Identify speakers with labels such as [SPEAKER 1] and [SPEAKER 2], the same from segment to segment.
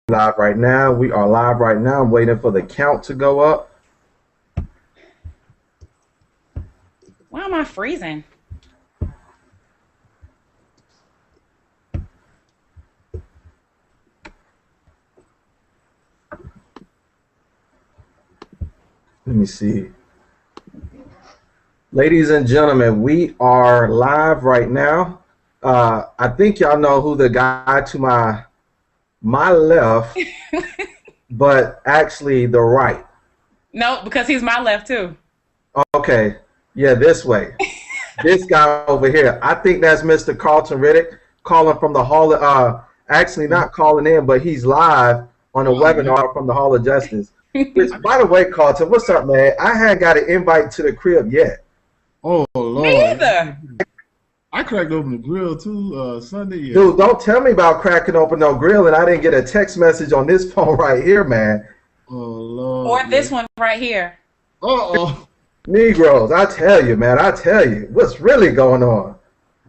[SPEAKER 1] Live right now. We are live right now. I'm waiting for the count to go up.
[SPEAKER 2] Why am I freezing?
[SPEAKER 1] Let me see. Ladies and gentlemen, we are live right now. I think y'all know who the guy to my left, but actually the right.
[SPEAKER 2] No, because he's my left too.
[SPEAKER 1] Okay, yeah, this way. This guy over here. I think that's Mr. Carlton Riddick calling from the Hall. Actually, not calling in, but he's live on a webinar from the Hall of Justice. Which, by the way, Carlton, what's up, man? I hadn't got an invite to the crib yet.
[SPEAKER 3] Oh Lord!
[SPEAKER 2] Me either.
[SPEAKER 3] I cracked open the grill too Sunday. Yeah.
[SPEAKER 1] Dude, don't tell me about cracking open no grill and I didn't get a text message on this phone right here, man.
[SPEAKER 3] Oh Lord!
[SPEAKER 2] Or this one right here.
[SPEAKER 3] Oh.
[SPEAKER 1] Negroes, I tell you, man, I tell you, what's really going on?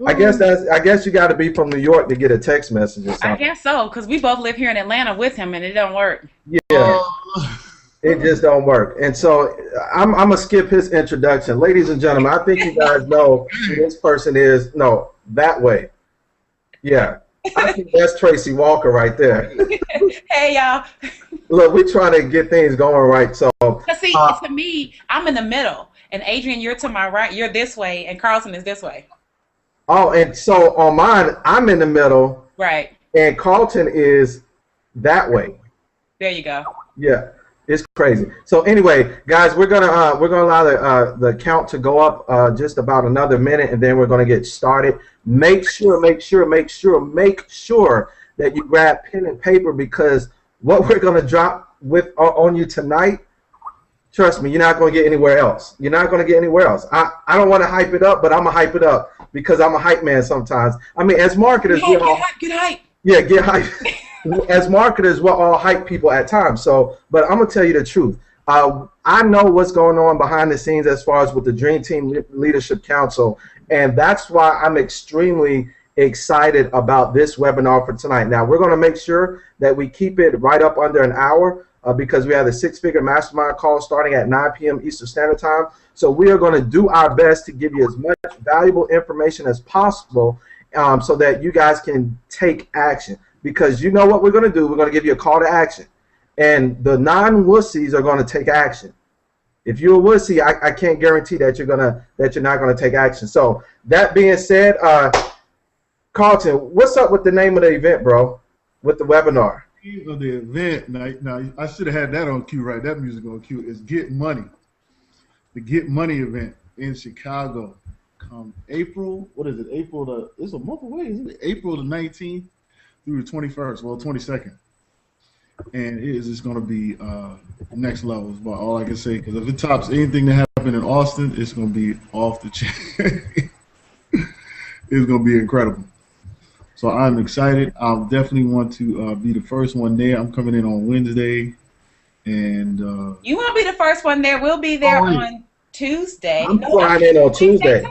[SPEAKER 1] I guess you got to be from New York to get a text message or something.
[SPEAKER 2] I guess so, because we both live here in Atlanta with him, and it don't work.
[SPEAKER 1] Yeah, it just don't work. And so I'm gonna skip his introduction, ladies and gentlemen. I think you guys know who this person is. No, that way. Yeah, I think that's Tracy Walker right there.
[SPEAKER 2] Hey, y'all.
[SPEAKER 1] Look, we're trying to get things going right. So,
[SPEAKER 2] See, to me, I'm in the middle, and Adrian, you're to my right. You're this way, and Carlton is this way.
[SPEAKER 1] oh, and so on mine, I'm in the middle,
[SPEAKER 2] Right.
[SPEAKER 1] and Carlton is that way.
[SPEAKER 2] There you go.
[SPEAKER 1] Yeah, it's crazy. So anyway, guys, we're gonna allow the count to go up just about another minute, and then we're gonna get started. Make sure that you grab pen and paper, because what we're gonna drop with on you tonight, trust me, you're not gonna get anywhere else. You're not gonna get anywhere else. I don't want to hype it up, but I'm gonna hype it up because I'm a hype man sometimes. I mean, as marketers,
[SPEAKER 2] Get hype.
[SPEAKER 1] yeah, get hype. As marketers, we're all hype people at times. So, but I'm gonna tell you the truth. I know what's going on behind the scenes as far as with the Dream Team Leadership Council, and that's why I'm extremely excited about this webinar for tonight. Now, we're going to make sure that we keep it right up under an hour because we have the six-figure mastermind call starting at 9 p.m. Eastern Standard Time. So we are going to do our best to give you as much valuable information as possible so that you guys can take action. Because you know what we're going to do? We're going to give you a call to action. And the non-wussies are going to take action. If you're a wussy, I can't guarantee that you're not going to take action. So that being said, Carlton, what's up with the name of the event, bro? With the webinar?
[SPEAKER 3] Of the event, now I should have had that on cue, right? That music on cue is Get Money. The Get Money event in Chicago. Come April, what is it? It's a month away, isn't it? April the 19th through the 21st, well, 22nd. And it is just going to be next level, is about all I can say. Because if it tops anything that happened in Austin, it's going to be off the chain. It's going to be incredible. So I'm excited. I'll definitely want to be the first one there. I'm coming in on Wednesday. And
[SPEAKER 2] You won't be the first one there. We'll be there on Tuesday.
[SPEAKER 1] I'm flying in on Tuesday.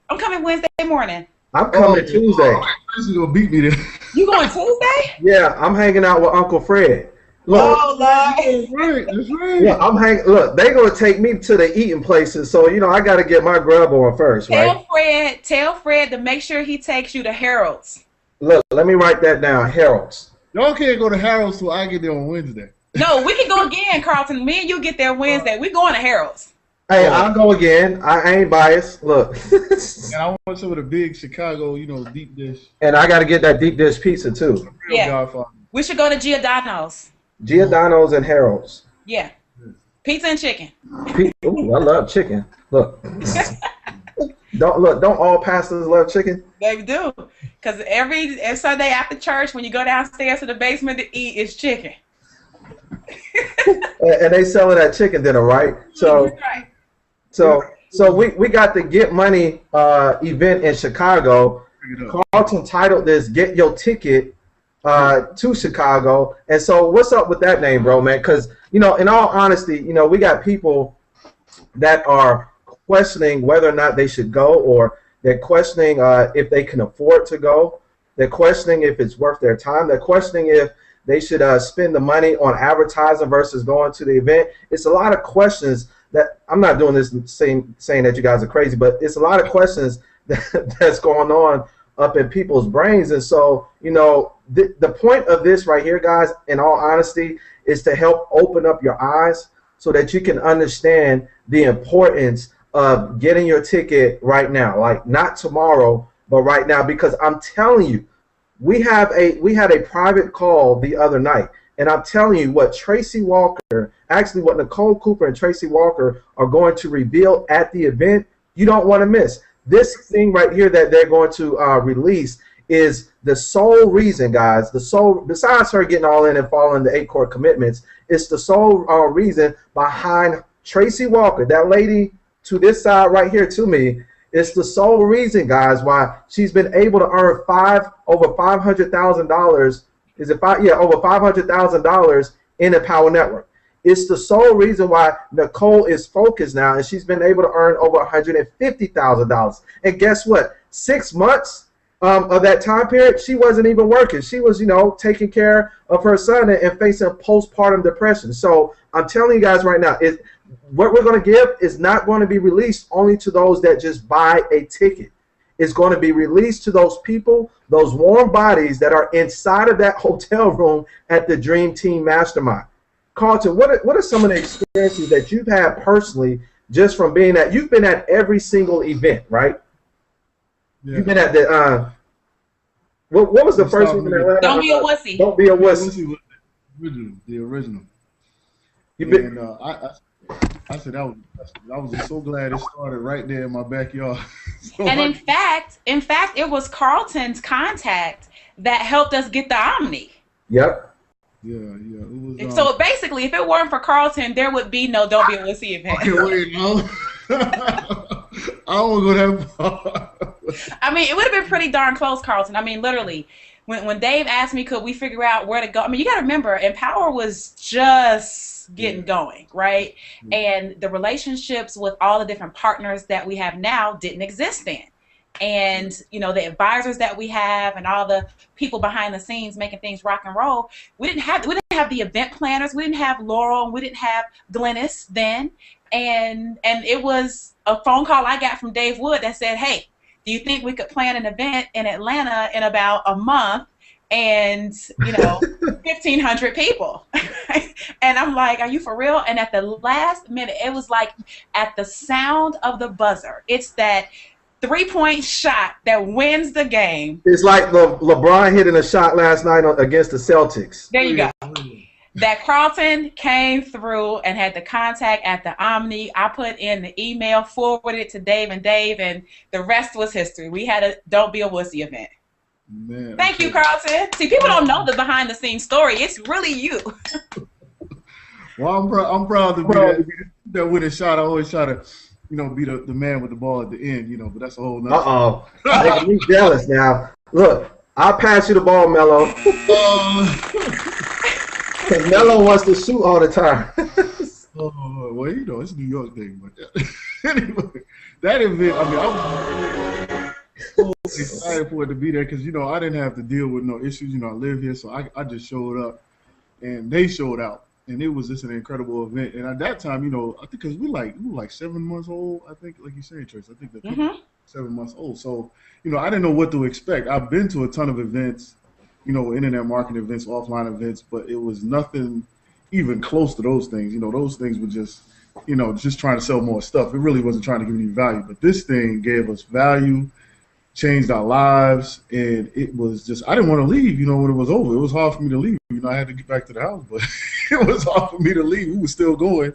[SPEAKER 2] I'm coming Wednesday morning.
[SPEAKER 1] I'm coming Tuesday.
[SPEAKER 3] This is going to beat me there.
[SPEAKER 2] You going Tuesday?
[SPEAKER 1] Yeah, I'm hanging out with Uncle Fred. Look,
[SPEAKER 2] Oh, Lord.
[SPEAKER 3] That's right. That's right.
[SPEAKER 1] yeah, Look, they're gonna take me to the eating places, so I got to get my grub on first, right?
[SPEAKER 2] Tell Fred to make sure he takes you to Harold's.
[SPEAKER 1] Look, let me write that down. Harold's.
[SPEAKER 3] Y'all can't go to Harold's till I get there on Wednesday.
[SPEAKER 2] No, we can go again, Carlton. Me and you get there Wednesday. We're going to Harold's.
[SPEAKER 1] Hey, I'll go again. I ain't biased. Look.
[SPEAKER 3] And I want some of the big Chicago, deep dish.
[SPEAKER 1] And I got to get that deep dish pizza too.
[SPEAKER 3] Real
[SPEAKER 2] Yeah.
[SPEAKER 3] Godfather.
[SPEAKER 2] We should go to Giordano's.
[SPEAKER 1] Giordano's and Harold's.
[SPEAKER 2] Yeah. Pizza and chicken.
[SPEAKER 1] Ooh, I love chicken. Look. Don't all pastors love chicken?
[SPEAKER 2] They do. Because every Sunday after church, when you go downstairs to the basement to eat, it's chicken.
[SPEAKER 1] And they selling that chicken dinner, right? So
[SPEAKER 2] Right.
[SPEAKER 1] so we got the Get Money event in Chicago. Carlton titled this "Get Your Ticket to Chicago." And so what's up with that name, bro, man? Because in all honesty, we got people that are questioning whether or not they should go, or they're questioning if they can afford to go. They're questioning if it's worth their time. They're questioning if they should spend the money on advertising versus going to the event. It's a lot of questions that I'm not doing this saying that you guys are crazy, but it's a lot of questions that's going on up in people's brains. And so, you know, the point of this right here, guys, in all honesty, is to help open up your eyes so that you can understand the importance of getting your ticket right now, like not tomorrow, but right now. Because I'm telling you, we had a private call the other night, and I'm telling you what Tracy Walker, actually what Nicole Cooper and Tracy Walker are going to reveal at the event, you don't want to miss. This thing right here that they're going to release is the sole reason, guys, besides her getting all in and following the 8 court commitments, it's the sole reason behind Tracy Walker, that lady to this side right here to me. It's the sole reason, guys, why she's been able to earn over $500,000. Is it five? Yeah, over $500,000 in the Power Network. It's the sole reason why Nicole is focused now, and she's been able to earn over $150,000. And guess what? 6 months of that time period, she wasn't even working. She was, you know, taking care of her son and facing postpartum depression. So I'm telling you guys right now, what we're going to give is not going to be released only to those that just buy a ticket. It's going to be released to those people, those warm bodies that are inside of that hotel room at the Dream Team Mastermind. Carlton, what are some of the experiences that you've had personally just from being at, you've been at every single event, right? Yeah. You've been at the, what was the first one in Atlanta?
[SPEAKER 2] Don't Be a Wussy.
[SPEAKER 1] Don't Be a Wussy.
[SPEAKER 3] The original.
[SPEAKER 1] And
[SPEAKER 3] I said I was just so glad it started right there in my backyard.
[SPEAKER 2] And in fact, it was Carlton's contact that helped us get the Omni.
[SPEAKER 1] Yep.
[SPEAKER 3] Yeah. It was,
[SPEAKER 2] so basically, if it weren't for Carlton, there would be no Don't Be a Wussy event.
[SPEAKER 3] Okay, wait, no. I don't want to go that far.
[SPEAKER 2] I mean, it would have been pretty darn close, Carlton. I mean, literally, when Dave asked me, could we figure out where to go? I mean, you got to remember, Empower was just getting going, right? And the relationships with all the different partners that we have now didn't exist then. And, you know, the advisors that we have and all the people behind the scenes making things rock and roll, we didn't have the event planners, we didn't have Laurel, we didn't have Glennis then. And it was a phone call I got from Dave Wood that said, hey, do you think we could plan an event in Atlanta in about a month and, you know, 1,500 people? And I'm like, are you for real? And at the last minute, it was like at the sound of the buzzer, it's that 3-point shot that wins the game.
[SPEAKER 1] It's like LeBron hitting a shot last night against the Celtics.
[SPEAKER 2] There you go. That Carlton came through and had the contact at the Omni. I put in the email, forwarded it to Dave, and the rest was history. We had a Don't Be a Wussy event.
[SPEAKER 3] Man,
[SPEAKER 2] Thank you, Carlton. See, people don't know the behind-the-scenes story. It's really you.
[SPEAKER 3] Well, I'm proud to be that winning shot. I always try to, you know, be the man with the ball at the end, you know, but that's a whole nother.
[SPEAKER 1] Making me jealous now. Look, I'll pass you the ball, Melo. Because Melo wants to shoot all the time.
[SPEAKER 3] Well, you know, it's a New York thing. But anyway, that event, I mean, I was so excited for it to be there because, you know, I didn't have to deal with no issues. You know, I live here, so I just showed up, and they showed out. And it was just an incredible event. And at that time, you know, I think because we were like 7 months old, I think, like you said, Trace. I think that 7 months old. So, you know, I didn't know what to expect. I've been to a ton of events, you know, internet marketing events, offline events, but it was nothing even close to those things. You know, those things were just, you know, just trying to sell more stuff. It really wasn't trying to give any value. But this thing gave us value, changed our lives, and it was just, I didn't want to leave, you know, when it was over. It was hard for me to leave. You know, I had to get back to the house, but it was hard for me to leave. We were still going,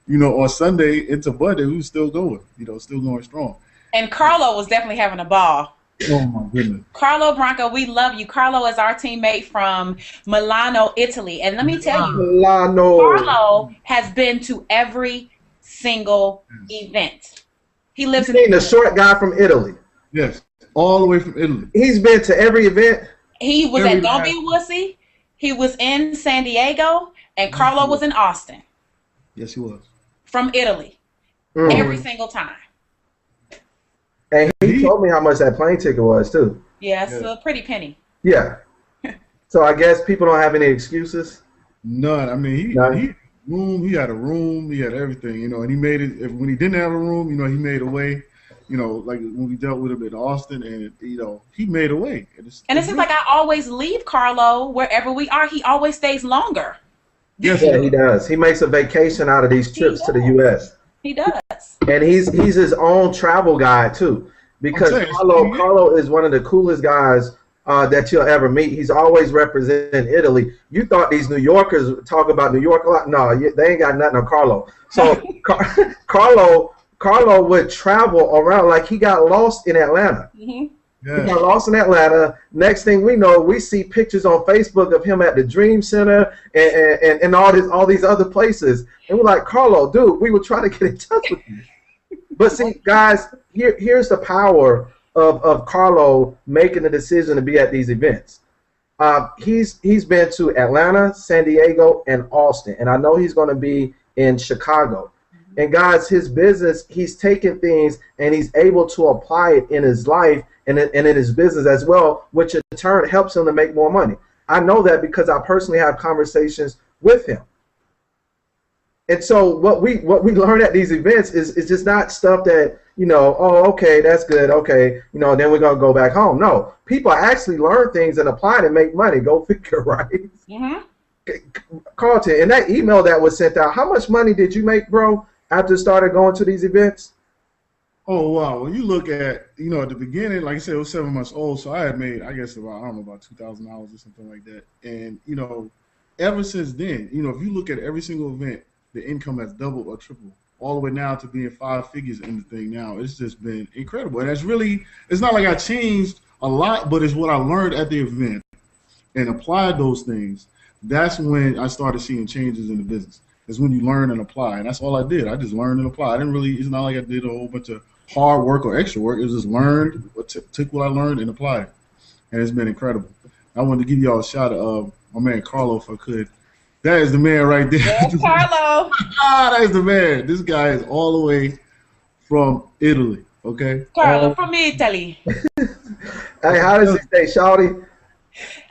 [SPEAKER 3] you know, on Sunday into Monday, we were still going, you know, still going strong.
[SPEAKER 2] And Carlo was definitely having a ball.
[SPEAKER 3] Oh, my goodness.
[SPEAKER 2] Carlo Branco, we love you. Carlo is our teammate from Milano, Italy. And let me tell you,
[SPEAKER 1] Milano.
[SPEAKER 2] Carlo has been to every single event. He lives in
[SPEAKER 1] the short guy from Italy.
[SPEAKER 3] Yes, all the way from Italy.
[SPEAKER 1] He's been to every event.
[SPEAKER 2] He was at Don't Be a Wussy. He was in San Diego. And Carlo was in Austin.
[SPEAKER 3] Yes, he was.
[SPEAKER 2] From Italy. Every single time. And
[SPEAKER 1] he told me how much that plane ticket was, too.
[SPEAKER 2] Yeah, it's a pretty penny.
[SPEAKER 1] Yeah. So I guess people don't have any excuses.
[SPEAKER 3] None. I mean, he had a room, he had everything, you know, and he made it. When he didn't have a room, you know, he made a way. You know, like when we dealt with him in Austin, and you know, he made a way.
[SPEAKER 2] And it seems like I always leave Carlo wherever we are. He always stays longer.
[SPEAKER 1] Yes, yeah, he does. He makes a vacation out of these trips to the U.S.
[SPEAKER 2] He does.
[SPEAKER 1] And he's his own travel guide too, because Carlo is one of the coolest guys that you'll ever meet. He's always representing Italy. You thought these New Yorkers talk about New York a lot? No, they ain't got nothing on Carlo. So Carlo would travel around, like he got lost in Atlanta.
[SPEAKER 2] Mm-hmm.
[SPEAKER 1] Yeah. He got lost in Atlanta. Next thing we know, we see pictures on Facebook of him at the Dream Center and all these other places. And we're like, Carlo, dude, we were trying to get in touch with you. But see, guys, here's the power of Carlo making the decision to be at these events. He's been to Atlanta, San Diego, and Austin. And I know he's going to be in Chicago. And guys, his business, he's taking things and he's able to apply it in his life and in his business as well, which in turn helps him to make more money. I know that because I personally have conversations with him. And so what we learn at these events is just not stuff that, you know, oh, okay, that's good, okay, you know, then we're going to go back home. No, people actually learn things and apply it and make money. Go figure, right?
[SPEAKER 2] Mm-hmm.
[SPEAKER 1] Carlton, in that email that was sent out, how much money did you make, bro, after started going to these events?
[SPEAKER 3] Oh, wow. When you look at, you know, at the beginning, like I said, it was 7 months old, so I had made, I guess, about $2,000 or something like that. And, you know, ever since then, you know, if you look at every single event, the income has doubled or tripled, all the way now to being 5 figures in the thing now. It's just been incredible. And it's not like I changed a lot, but it's what I learned at the event and applied those things. That's when I started seeing changes in the business. It's when you learn and apply, and that's all I did. I just learned and applied. It's not like I did a whole bunch of hard work or extra work. It was just learned, took what I learned and applied, and it's been incredible. I wanted to give y'all a shout out of my man Carlo, if I could. That is the man right there.
[SPEAKER 2] Yes, Carlo.
[SPEAKER 3] That is the man. This guy is all the way from Italy, okay?
[SPEAKER 2] Carlo from Italy.
[SPEAKER 1] Hey, how does he say, Shawty?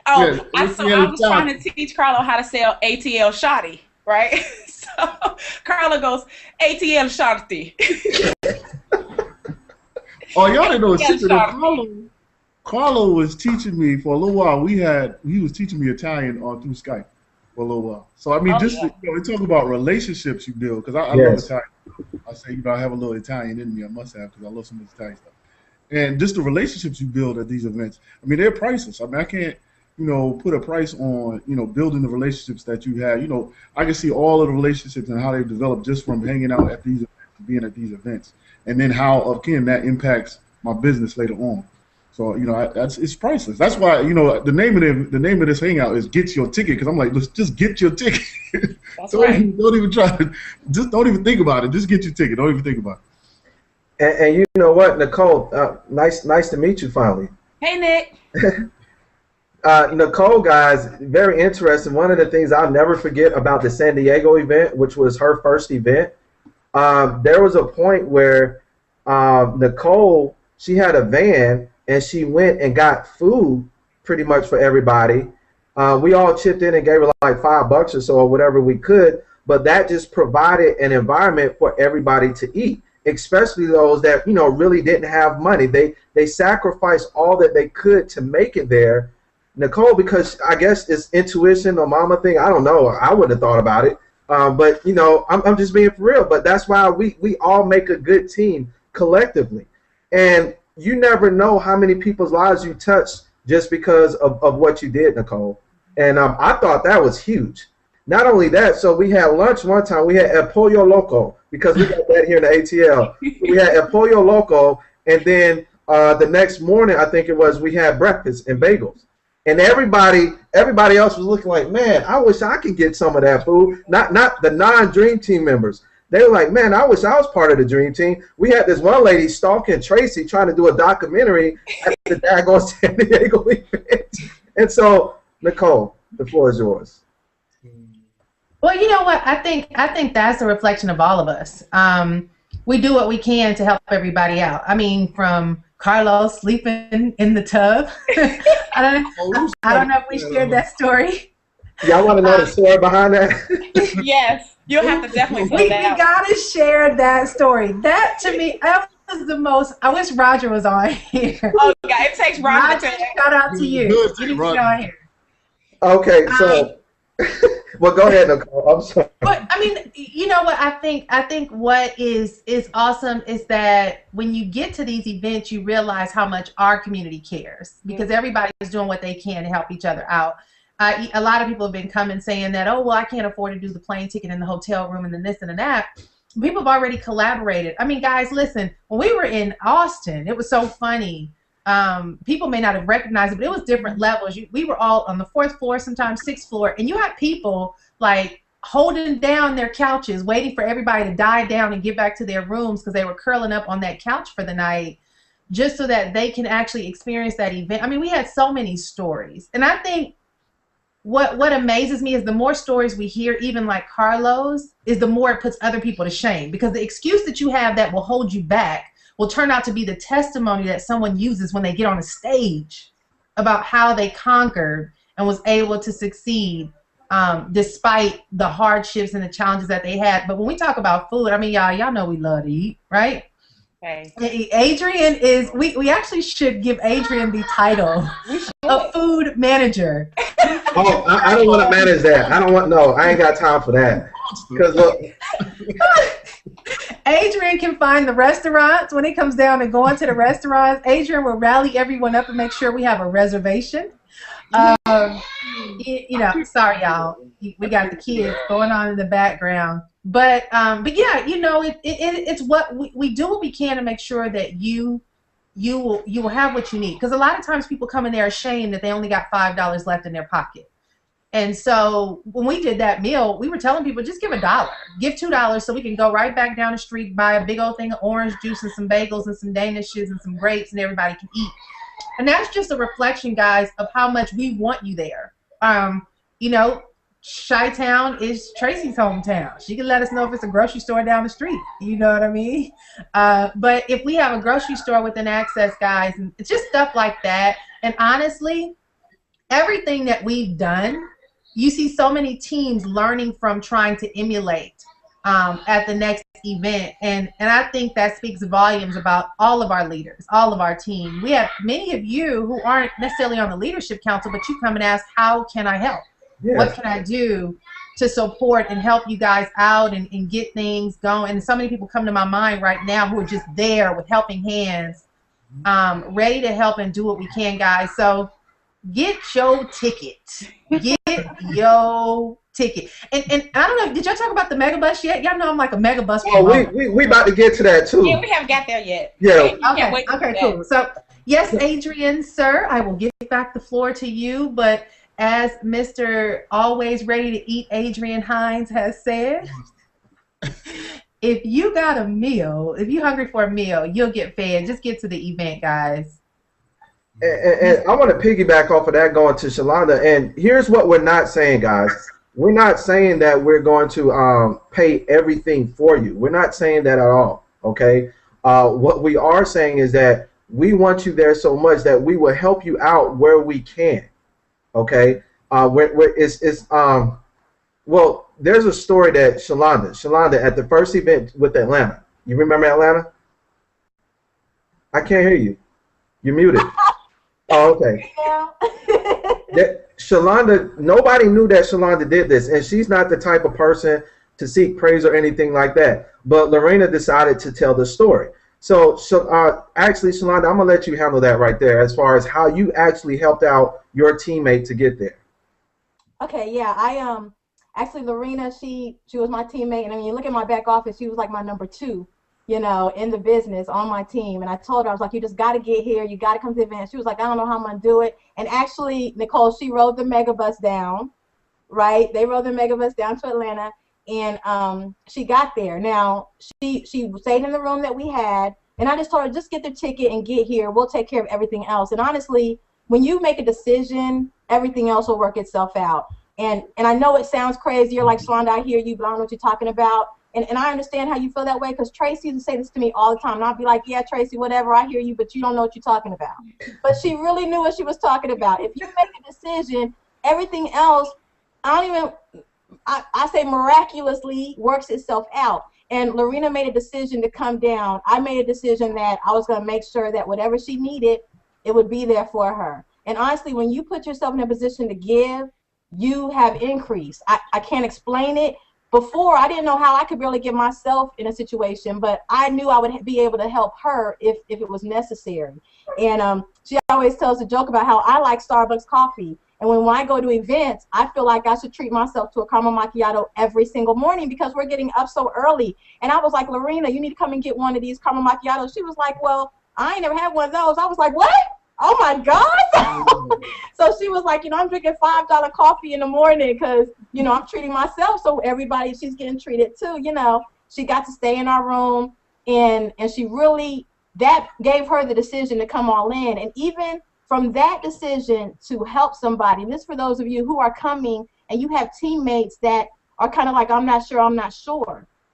[SPEAKER 2] Oh, yeah, I was trying to teach Carlo how to sell ATL Shawty. Right? So Carla goes, ATL Sharti.
[SPEAKER 3] Oh, y'all didn't know a secret. Carlo was teaching me for a little while. He was teaching me Italian through Skype for a little while. So I mean, we talk about relationships you build, because I love Italian. I say, you know, I have a little Italian in me. I must have, because I love some of the Italian stuff. And just the relationships you build at these events. I mean, they're priceless. I mean, I can't, you know, put a price on, you know, building the relationships that you have. You know, I can see all of the relationships and how they develop just from hanging out at these events, being at these events, and then how, again, that impacts my business later on. So, you know, it's priceless. That's why, you know, the name of this hangout is "Get Your Ticket," because I'm like, let's just get your ticket. Don't even try to, just don't even think about it. Just get your ticket. Don't even think about it.
[SPEAKER 1] And you know what, Nicole? Nice to meet you finally.
[SPEAKER 2] Hey, Nick.
[SPEAKER 1] Nicole, guys, very interesting. One of the things I'll never forget about the San Diego event, which was her first event, there was a point where Nicole, she had a van, and she went and got food pretty much for everybody. We all chipped in and gave her like $5 or so or whatever we could, but that just provided an environment for everybody to eat, especially those that, you know, really didn't have money. They sacrificed all that they could to make it there. Nicole, because I guess it's intuition or mama thing, I don't know. I wouldn't have thought about it. But, you know, I'm just being for real. But that's why we all make a good team collectively. And you never know how many people's lives you touch just because of what you did, Nicole. And I thought that was huge. Not only that, so we had lunch one time. We had El Pollo Loco, because we got that here in the ATL. We had El Pollo Loco, and then the next morning, I think it was, we had breakfast and bagels. And everybody else was looking like, man, I wish I could get some of that food. Not the non-Dream Team members. They were like, man, I wish I was part of the Dream Team. We had this one lady stalking Tracy trying to do a documentary at the daggone San Diego event. And so, Nicole, the floor is yours.
[SPEAKER 4] Well, you know what? I think that's a reflection of all of us. We do what we can to help everybody out. I mean, from Carlos sleeping in the tub. I don't know if we shared that story.
[SPEAKER 1] Y'all want to know the story behind that?
[SPEAKER 2] Yes, you'll have to definitely
[SPEAKER 4] We
[SPEAKER 2] say that.
[SPEAKER 4] gotta share that story. That to me, that was the most. I wish Roger was on here.
[SPEAKER 2] Oh, God, it takes Roger to
[SPEAKER 4] Roger, shout out to you. You need to be on here.
[SPEAKER 1] Okay, so well, go ahead, Nicole. I'm sorry.
[SPEAKER 4] But I mean, you know what I think what is awesome is that when you get to these events, you realize how much our community cares, because everybody is doing what they can to help each other out. A lot of people have been coming saying that, oh, well, I can't afford to do the plane ticket and the hotel room and then this and then that. People have already collaborated. I mean, guys, listen, when we were in Austin, it was so funny. People may not have recognized it, but it was different levels. We were all on the 4th floor, sometimes 6th floor, and you had people like holding down their couches, waiting for everybody to die down and get back to their rooms because they were curling up on that couch for the night just so that they can actually experience that event. I mean, we had so many stories. And I think what amazes me is the more stories we hear, even like Carlos, is the more it puts other people to shame, because the excuse that you have that will hold you back will turn out to be the testimony that someone uses when they get on a stage about how they conquered and was able to succeed despite the hardships and the challenges that they had. But when we talk about food, I mean, y'all know we love to eat, right? Okay. Adrian is, we actually should give Adrian the title of food manager.
[SPEAKER 1] Oh, I don't want to manage that. I ain't got time for that. Because look,
[SPEAKER 4] Adrian can find the restaurants when it comes down to going to the restaurants. Adrian will rally everyone up and make sure we have a reservation. You know, sorry y'all, we got the kids going on in the background, but yeah, you know, it's what we do what we can to make sure that you will have what you need, because a lot of times people come in there ashamed that they only got $5 left in their pocket. And so when we did that meal, we were telling people, just give $1, give $2, so we can go right back down the street, buy a big old thing of orange juice and some bagels and some danishes and some grapes, and everybody can eat. And that's just a reflection, guys, of how much we want you there. You know, Chi-Town is Tracy's hometown. She can let us know if it's a grocery store down the street. You know what I mean? But if we have a grocery store within access, guys, and it's just stuff like that. And honestly, everything that we've done, you see so many teams learning from, trying to emulate at the next event, and I think that speaks volumes about all of our leaders, all of our team. We have many of you who aren't necessarily on the leadership council, but you come and ask, how can I help? Yes. What can I do to support and help you guys out and get things going? And so many people come to my mind right now who are just there with helping hands, ready to help and do what we can, guys. So get your ticket. Get your ticket. And I don't know, did y'all talk about the mega bus yet? Y'all know I'm like a mega bus.
[SPEAKER 1] Oh, we about to get to that too.
[SPEAKER 2] Yeah, we haven't got there yet.
[SPEAKER 1] Yeah.
[SPEAKER 4] Okay, cool. So yes, Adrian, sir, I will give back the floor to you, but as Mr. Always Ready to Eat Adrian Hines has said, if you got a meal, if you're hungry for a meal, you'll get fed. Just get to the event, guys.
[SPEAKER 1] And I want to piggyback off of that, going to Shalonda. And here's what we're not saying, guys. We're not saying that we're going to pay everything for you. We're not saying that at all, okay? What we are saying is that we want you there so much that we will help you out where we can, okay? Well, there's a story that Shalonda, at the first event with Atlanta. You remember Atlanta? I can't hear you. You're muted. Oh, okay. Shalonda, nobody knew that Shalonda did this, and she's not the type of person to seek praise or anything like that. But Lorena decided to tell the story. So, actually, Shalonda, I'm gonna let you handle that right there, as far as how you actually helped out your teammate to get there.
[SPEAKER 5] Okay, yeah, I actually Lorena, she was my teammate, and I mean, you look at my back office, she was like my number 2. You know, in the business on my team. And I told her, I was like, you just got to get here. You got to come to the event. She was like, I don't know how I'm going to do it. And actually, Nicole, she rode the mega bus down, right? They rode the mega bus down to Atlanta, and she got there. Now, she stayed in the room that we had, and I just told her, just get the ticket and get here. We'll take care of everything else. And honestly, when you make a decision, everything else will work itself out. And I know it sounds crazy. You're like, Shalonda, I hear you, but I don't know what you're talking about. and I understand how you feel that way, because Tracy used to say this to me all the time, and I'd be like, yeah, Tracy, whatever, I hear you, but you don't know what you're talking about. But she really knew what she was talking about. If you make a decision, everything else, I say miraculously works itself out. And Lorena made a decision to come down. I made a decision that I was going to make sure that whatever she needed, it would be there for her. And honestly, when you put yourself in a position to give, you have increased. I can't explain it. Before, I didn't know how. I could barely get myself in a situation, but I knew I would be able to help her if it was necessary. And she always tells a joke about how I like Starbucks coffee. And when I go to events, I feel like I should treat myself to a caramel macchiato every single morning, because we're getting up so early. And I was like, Lorena, you need to come and get one of these caramel macchiatos. She was like, well, I ain't never had one of those. I was like, what? Oh my God. So she was like, I'm drinking $5 coffee in the morning because, I'm treating myself. So everybody, she's getting treated too. She got to stay in our room, and she really, that gave her the decision to come all in. And even from that decision to help somebody, and this for those of you who are coming and you have teammates that are kind of like, I'm not sure,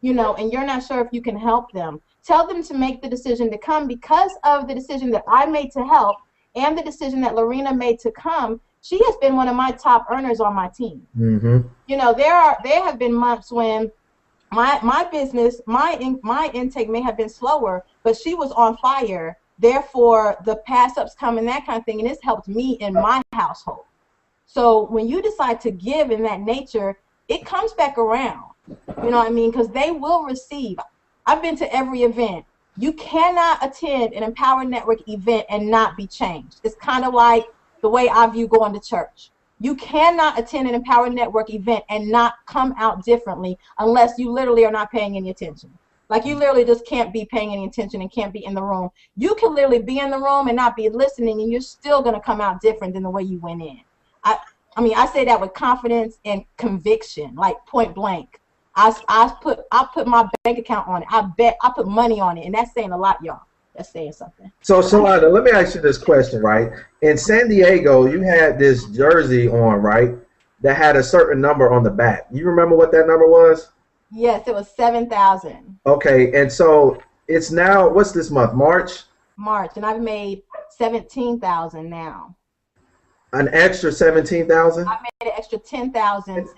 [SPEAKER 5] and you're not sure if you can help them. Tell them to make the decision to come, because of the decision that I made to help and the decision that Lorena made to come. She has been one of my top earners on my team.
[SPEAKER 1] Mm-hmm.
[SPEAKER 5] There have been months when my business, my intake may have been slower, but she was on fire. Therefore, the pass-ups come and that kind of thing, and it's helped me in my household. So when you decide to give in that nature, it comes back around. You know what I mean? Because they will receive. I've been to every event. You cannot attend an Empower Network event and not be changed. It's kind of like the way I view going to church. You cannot attend an Empower Network event and not come out differently unless you literally are not paying any attention. Like, you literally just can't be paying any attention and can't be in the room. You can literally be in the room and not be listening, and you're still going to come out different than the way you went in. I say that with confidence and conviction, like point blank. I put my bank account on it. I put money on it, and that's saying a lot, y'all. That's saying something.
[SPEAKER 1] So, Shalonda, let me ask you this question, right? In San Diego, you had this jersey on, right, that had a certain number on the back. You remember what that number was?
[SPEAKER 5] Yes, it was 7,000.
[SPEAKER 1] Okay, and so it's now, what's this month, March?
[SPEAKER 5] March, and I've made 17,000 now.
[SPEAKER 1] An extra 17,000?
[SPEAKER 5] I made an extra 10,000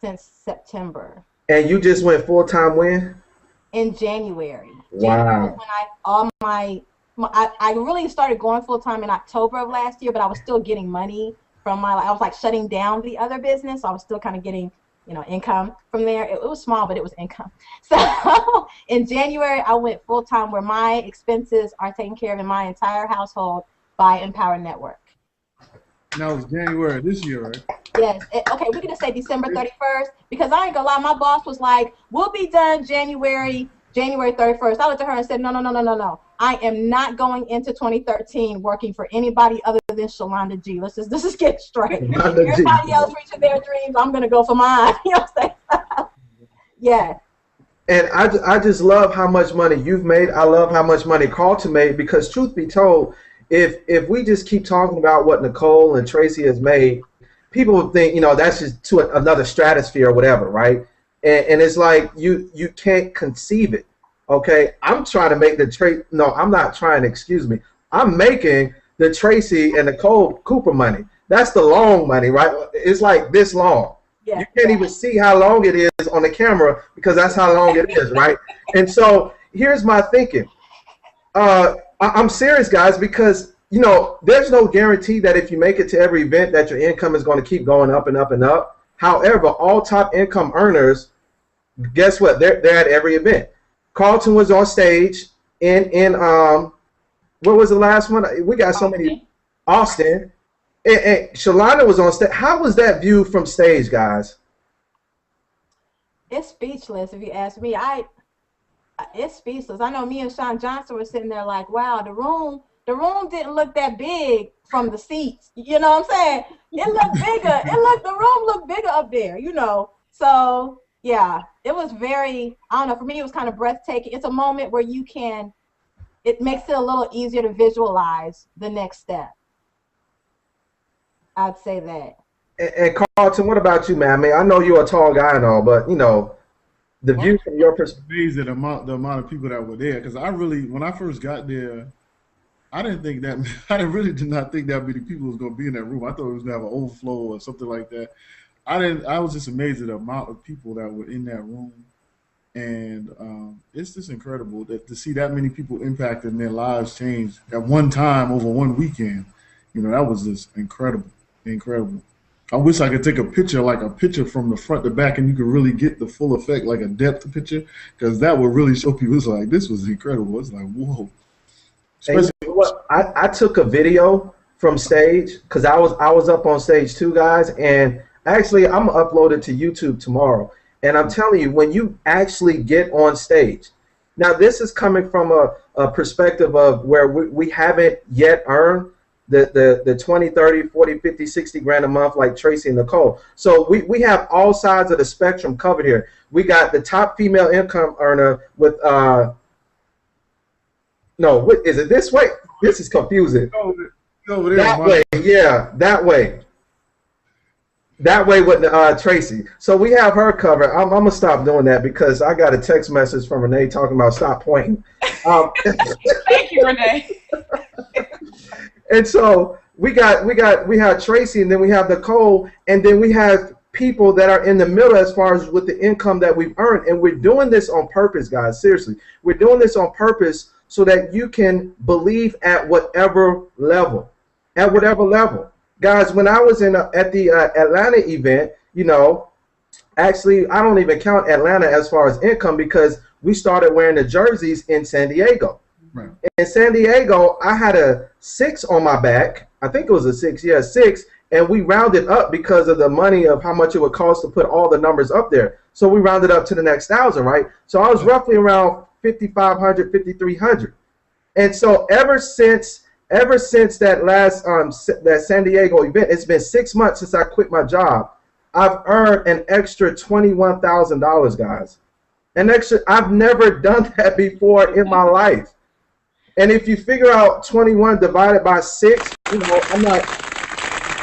[SPEAKER 5] since September.
[SPEAKER 1] And you just went full-time when?
[SPEAKER 5] In January.
[SPEAKER 1] Wow.
[SPEAKER 5] January when I really started going full-time in October of last year, but I was still getting money from I was like shutting down the other business, so I was still kind of getting income from there. It was small, but it was income. So in January, I went full-time, where my expenses are taken care of in my entire household by Empower Network.
[SPEAKER 3] Now it's January this year, right?
[SPEAKER 5] Yes. Okay, we're going to say December 31st, because I ain't going to lie, my boss was like, we'll be done January 31st. I looked at her and said, no. I am not going into 2013 working for anybody other than Shalonda G. Let's just get straight. Everybody else reaching their dreams, I'm going to go for mine. You know what I'm saying? Yeah.
[SPEAKER 1] And I just love how much money you've made. I love how much money Carlton made, because truth be told, if we just keep talking about what Nicole and Tracy has made, people would think, that's just to another stratosphere or whatever, right? And it's like you can't conceive it. Okay, I'm trying to make I'm not trying, excuse me. I'm making the Tracy and Nicole Cooper money. That's the long money, right? It's like this long. Yeah. You can't even see how long it is on the camera, because that's how long it is, right? And so here's my thinking. I'm serious, guys, because there's no guarantee that if you make it to every event that your income is going to keep going up and up and up. However, all top income earners, guess what? They're at every event. Carlton was on stage in what was the last one? We got so many. Austin. And Shalonda was on stage. How was that view from stage, guys?
[SPEAKER 5] It's speechless, if you ask me. It's speechless. I know me and Sean Johnson were sitting there like, wow, the room didn't look that big from the seats. You know what I'm saying? It looked bigger. The room looked bigger up there, So yeah, it was very, I don't know, for me it was kind of breathtaking. It's a moment where it makes it a little easier to visualize the next step. I'd say that.
[SPEAKER 1] And Carlton, what about you, man? I mean, I know you're a tall guy and all, but the view from your perspective.
[SPEAKER 3] Amazed at the amount of people that were there, because when I first got there, I didn't think that really did not think that many people was going to be in that room. I thought it was going to have an overflow or something like that. I was just amazed at the amount of people that were in that room, and it's just incredible to see that many people impacted and their lives changed at one time over one weekend. That was just incredible, incredible. I wish I could take a picture from the front to back, and you could really get the full effect, like a depth picture, because that would really show people. It's like, this was incredible. It's like, whoa.
[SPEAKER 1] And you know what? I took a video from stage because I was up on stage too, guys, and actually I'm gonna upload it to YouTube tomorrow. And I'm telling you, when you actually get on stage, now this is coming from a perspective of where we haven't yet earned the 20, 30, 40, 50, 60 grand a month like Tracy and Nicole. So we have all sides of the spectrum covered here. We got the top female income earner with no, what is it this way? This is confusing. That way, yeah, that way. That way with Tracy. So we have her covered. I'm gonna stop doing that because I got a text message from Renee talking about stop pointing.
[SPEAKER 2] Thank you, Renee.
[SPEAKER 1] And so we have Tracy, and then we have Nicole, and then we have people that are in the middle as far as with the income that we've earned. And we're doing this on purpose, guys. Seriously, we're doing this on purpose so that you can believe at whatever level, Guys, when I was at the Atlanta event, actually I don't even count Atlanta as far as income because we started wearing the jerseys in San Diego.
[SPEAKER 3] Right.
[SPEAKER 1] In San Diego, I had a 6 on my back. I think it was a 6, 6, and we rounded up because of the money of how much it would cost to put all the numbers up there. So we rounded up to the next 1,000, right? So I was roughly around 5,500, 5,300. And so ever since that last that San Diego event, it's been 6 months since I quit my job. I've earned an extra $21,000, guys. I've never done that before in my life. And if you figure out 21 divided by 6, I'm not.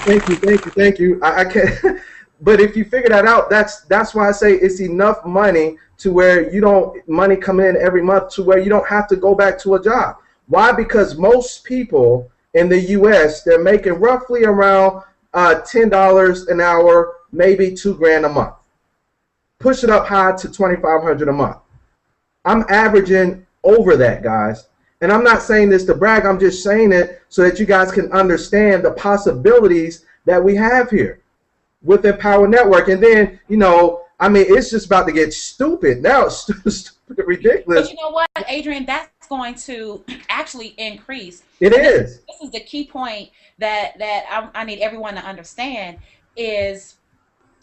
[SPEAKER 1] Thank you. I can't. But if you figure that out, that's why I say it's enough money to where money come in every month to where you don't have to go back to a job. Why? Because most people in the U.S. they're making roughly around $10 an hour, maybe $2 grand a month. Push it up high to $2,500 a month. I'm averaging over that, guys. And I'm not saying this to brag. I'm just saying it so that you guys can understand the possibilities that we have here with Empower Network. And then, it's just about to get stupid now. Stupid, ridiculous.
[SPEAKER 2] But you know what, Adrian? That's going to actually increase.
[SPEAKER 1] It is.
[SPEAKER 2] This is the key point that I need everyone to understand is,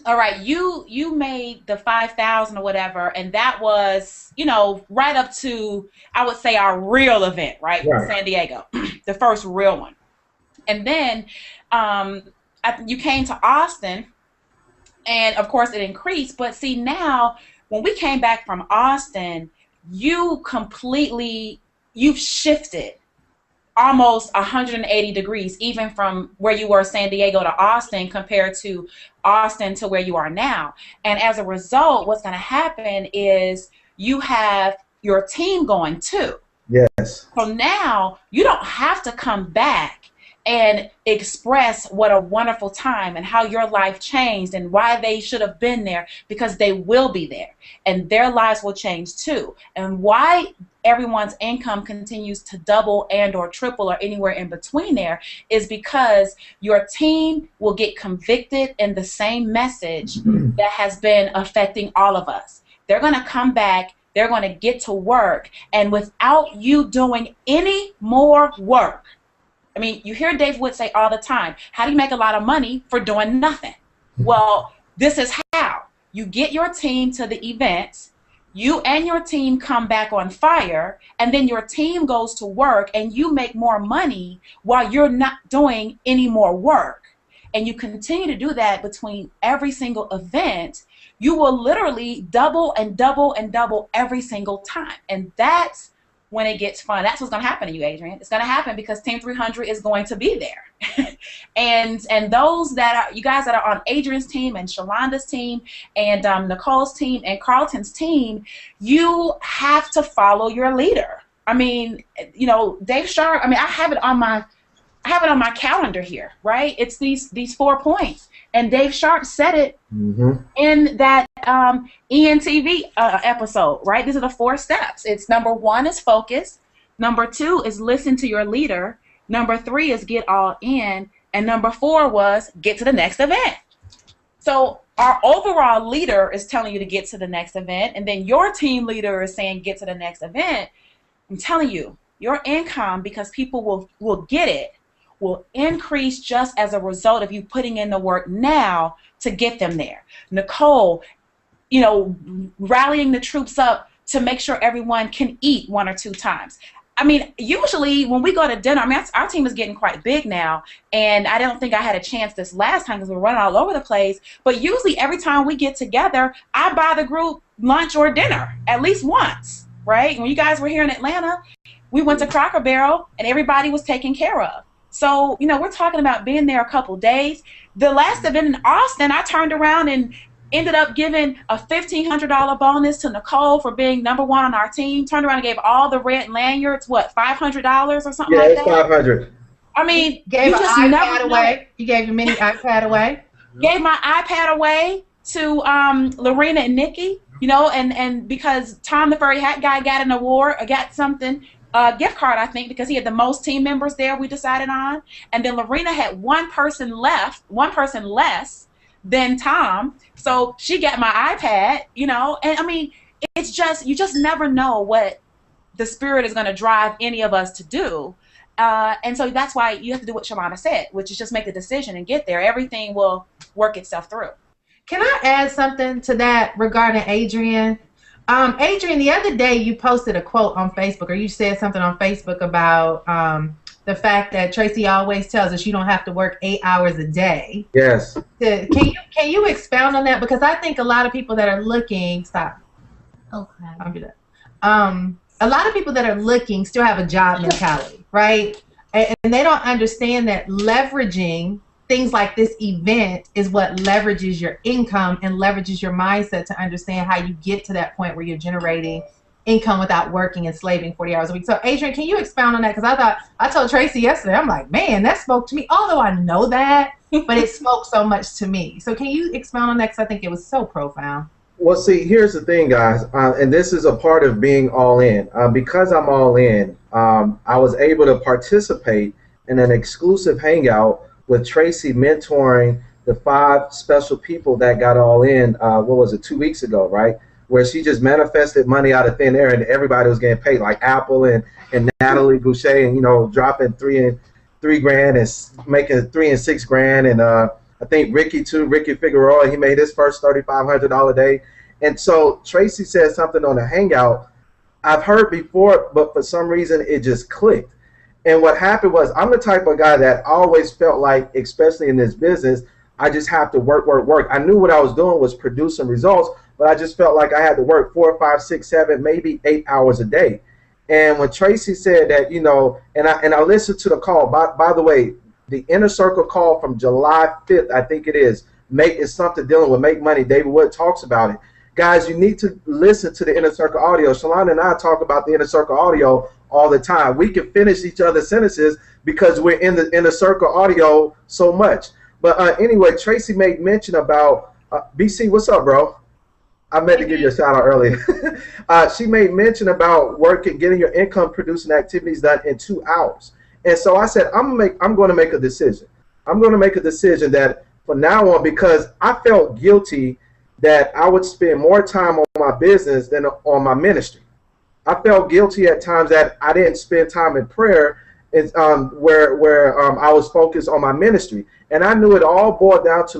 [SPEAKER 2] all right, you made the 5,000 or whatever, and that was, right up to, I would say, our real event, right? San Diego, the first real one. And then you came to Austin, and of course it increased. But see, now when we came back from Austin, you've shifted almost 180 degrees, even from where you were San Diego to Austin compared to Austin to where you are now. And as a result, what's going to happen is you have your team going too.
[SPEAKER 1] Yes.
[SPEAKER 2] So now you don't have to come back and express what a wonderful time and how your life changed and why they should have been there, because they will be there and their lives will change too. And why everyone's income continues to double and or triple or anywhere in between there is because your team will get convicted in the same message that has been affecting all of us. They're going to come back, they're going to get to work, and without you doing any more work, I mean, you hear Dave Wood say all the time, how do you make a lot of money for doing nothing? Well, this is how. You get your team to the events, you and your team come back on fire, and then your team goes to work and you make more money while you're not doing any more work. And you continue to do that between every single event, you will literally double and double and double every single time. And that's when it gets fun. That's what's going to happen to you, Adrian. It's going to happen because Team 300 is going to be there. and those that are, you guys that are on Adrian's team and Shalonda's team and Nicole's team and Carlton's team, you have to follow your leader. I mean, you know, Dave Sharp, I mean, I have it on my calendar here, right? It's these 4 points. And Dave Sharp said it in that ENTV episode, right? These are the 4 steps. It's number 1 is focus. Number 2 is listen to your leader. Number 3 is get all in. And number 4 was get to the next event. So our overall leader is telling you to get to the next event. And then your team leader is saying get to the next event. I'm telling you, your income, because people will get it, will increase just as a result of you putting in the work now to get them there. Nicole, you know, rallying the troops up to make sure everyone can eat 1 or 2 times. I mean, usually when we go to dinner, I mean, our team is getting quite big now, and I don't think I had a chance this last time because we're running all over the place, but usually every time we get together, I buy the group lunch or dinner at least once, right? When you guys were here in Atlanta, we went to Cracker Barrel, and everybody was taken care of. So, you know, we're talking about being there a couple days. The last event in Austin, I turned around and ended up giving a $1,500 bonus to Nicole for being number 1 on our team. Turned around and gave all the red lanyards, what, $500 or something like that?
[SPEAKER 1] Yeah, it's $500.
[SPEAKER 2] I mean,
[SPEAKER 4] Gave
[SPEAKER 2] you
[SPEAKER 4] an
[SPEAKER 2] just
[SPEAKER 4] iPad
[SPEAKER 2] never
[SPEAKER 4] away.
[SPEAKER 2] know.
[SPEAKER 4] You gave your mini iPad away.
[SPEAKER 2] Gave my iPad away to Lorena and Nikki, you know, and because Tom the Furry Hat Guy got an award, or got something, gift card, I think, because he had the most team members there we decided on. And then Lorena had one person less than Tom. So she got my iPad, you know. And I mean, it's just, you just never know what the spirit is going to drive any of us to do. And so that's why you have to do what Shalana said, which is just make the decision and get there. Everything will work itself through.
[SPEAKER 4] Can I add something to that regarding Adrian? Adrian, the other day you posted a quote on Facebook, or you said something on Facebook about the fact that Tracy always tells us you don't have to work 8 hours a day.
[SPEAKER 1] Yes.
[SPEAKER 4] Can you expound on that? Because I think a lot of people that are looking, stop.
[SPEAKER 5] Okay.
[SPEAKER 4] I'll do that. A lot of people that are looking still have a job mentality, right? And they don't understand that leveraging things like this event is what leverages your income and leverages your mindset to understand how you get to that point where you're generating income without working and slaving 40 hours a week. So Adrian, can you expound on that? Because I told Tracy yesterday, I'm like, man, that spoke to me, although I know that, but it spoke so much to me. So can you expound on that? Because I think it was so profound.
[SPEAKER 1] Well, see, here's the thing, guys, and this is a part of being all in. Because I'm all in, I was able to participate in an exclusive hangout with Tracy mentoring the 5 special people that got all in, what was it, 2 weeks ago, right? Where she just manifested money out of thin air and everybody was getting paid, like Apple and Natalie Boucher, and, you know, dropping $3 grand and making $3 and $6 grand. And I think Ricky Figueroa, he made his first $3,500 a day. And so Tracy said something on the hangout I've heard before, but for some reason it just clicked. And what happened was, I'm the type of guy that always felt like, especially in this business, I just have to work. I knew what I was doing was producing results, but I just felt like I had to work 4, 5, 6, 7, maybe 8 hours a day. And when Tracy said that, you know, and I listened to the call. By the way, the Inner Circle call from July 5th, I think it is something dealing with Make Money. David Wood talks about it. Guys, you need to listen to the Inner Circle audio. Shalana and I talk about the Inner Circle audio all the time. We can finish each other's sentences because we're in the Inner Circle audio so much. But anyway, Tracy made mention about, BC, what's up, bro? I meant to give you a shout out earlier. She made mention about working, getting your income producing activities done in 2 hours. And so I said, I'm going to make a decision. I'm going to make a decision that from now on, because I felt guilty that I would spend more time on my business than on my ministry. I felt guilty at times that I didn't spend time in prayer, where I was focused on my ministry. And I knew it all boiled down to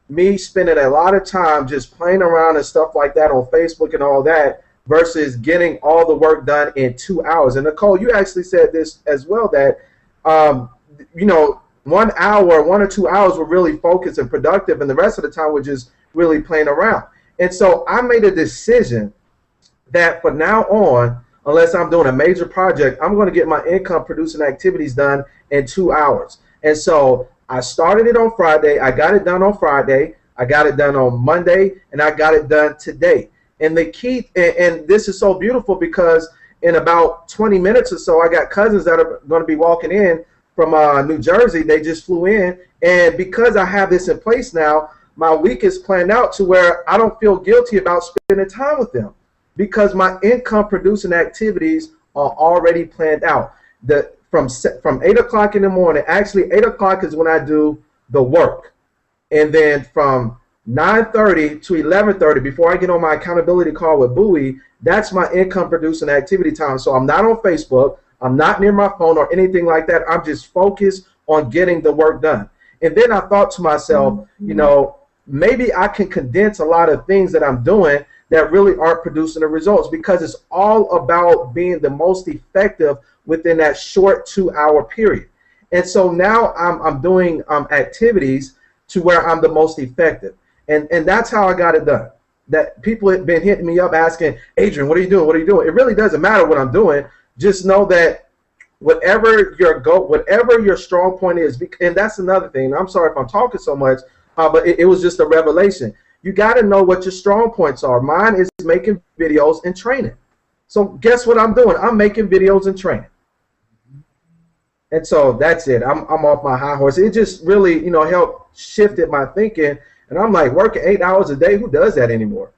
[SPEAKER 1] me spending a lot of time just playing around and stuff like that on Facebook and all that, versus getting all the work done in 2 hours. And Nicole, you actually said this as well, that you know, 1 hour, 1 or 2 hours were really focused and productive, and the rest of the time we're just really playing around. And so I made a decision that from now on, unless I'm doing a major project, I'm going to get my income producing activities done in 2 hours. And so I started it on Friday. I got it done on Friday. I got it done on Monday, and I got it done today. And the key, and this is so beautiful because in about 20 minutes or so, I got cousins that are going to be walking in from New Jersey. They just flew in. And because I have this in place now, my week is planned out to where I don't feel guilty about spending time with them because my income producing activities are already planned out. From 8 o'clock in the morning, actually 8 o'clock is when I do the work. And then from 9:30 to 11:30, before I get on my accountability call with Bowie, that's my income producing activity time. So I'm not on Facebook, I'm not near my phone or anything like that. I'm just focused on getting the work done. And then I thought to myself, you know, maybe I can condense a lot of things that I'm doing that really aren't producing the results because it's all about being the most effective within that short 2-hour period. And so now I'm doing activities to where I'm the most effective. And that's how I got it done. That people have been hitting me up asking, Adrian, what are you doing? What are you doing? It really doesn't matter what I'm doing. Just know that whatever your strong point is, and that's another thing. I'm sorry if I'm talking so much, but it was just a revelation. You got to know what your strong points are. Mine is making videos and training. So guess what I'm doing? I'm making videos and training. And so that's it. I'm off my high horse. It just really, you know, helped shifted my thinking. And I'm like, working 8 hours a day, who does that anymore?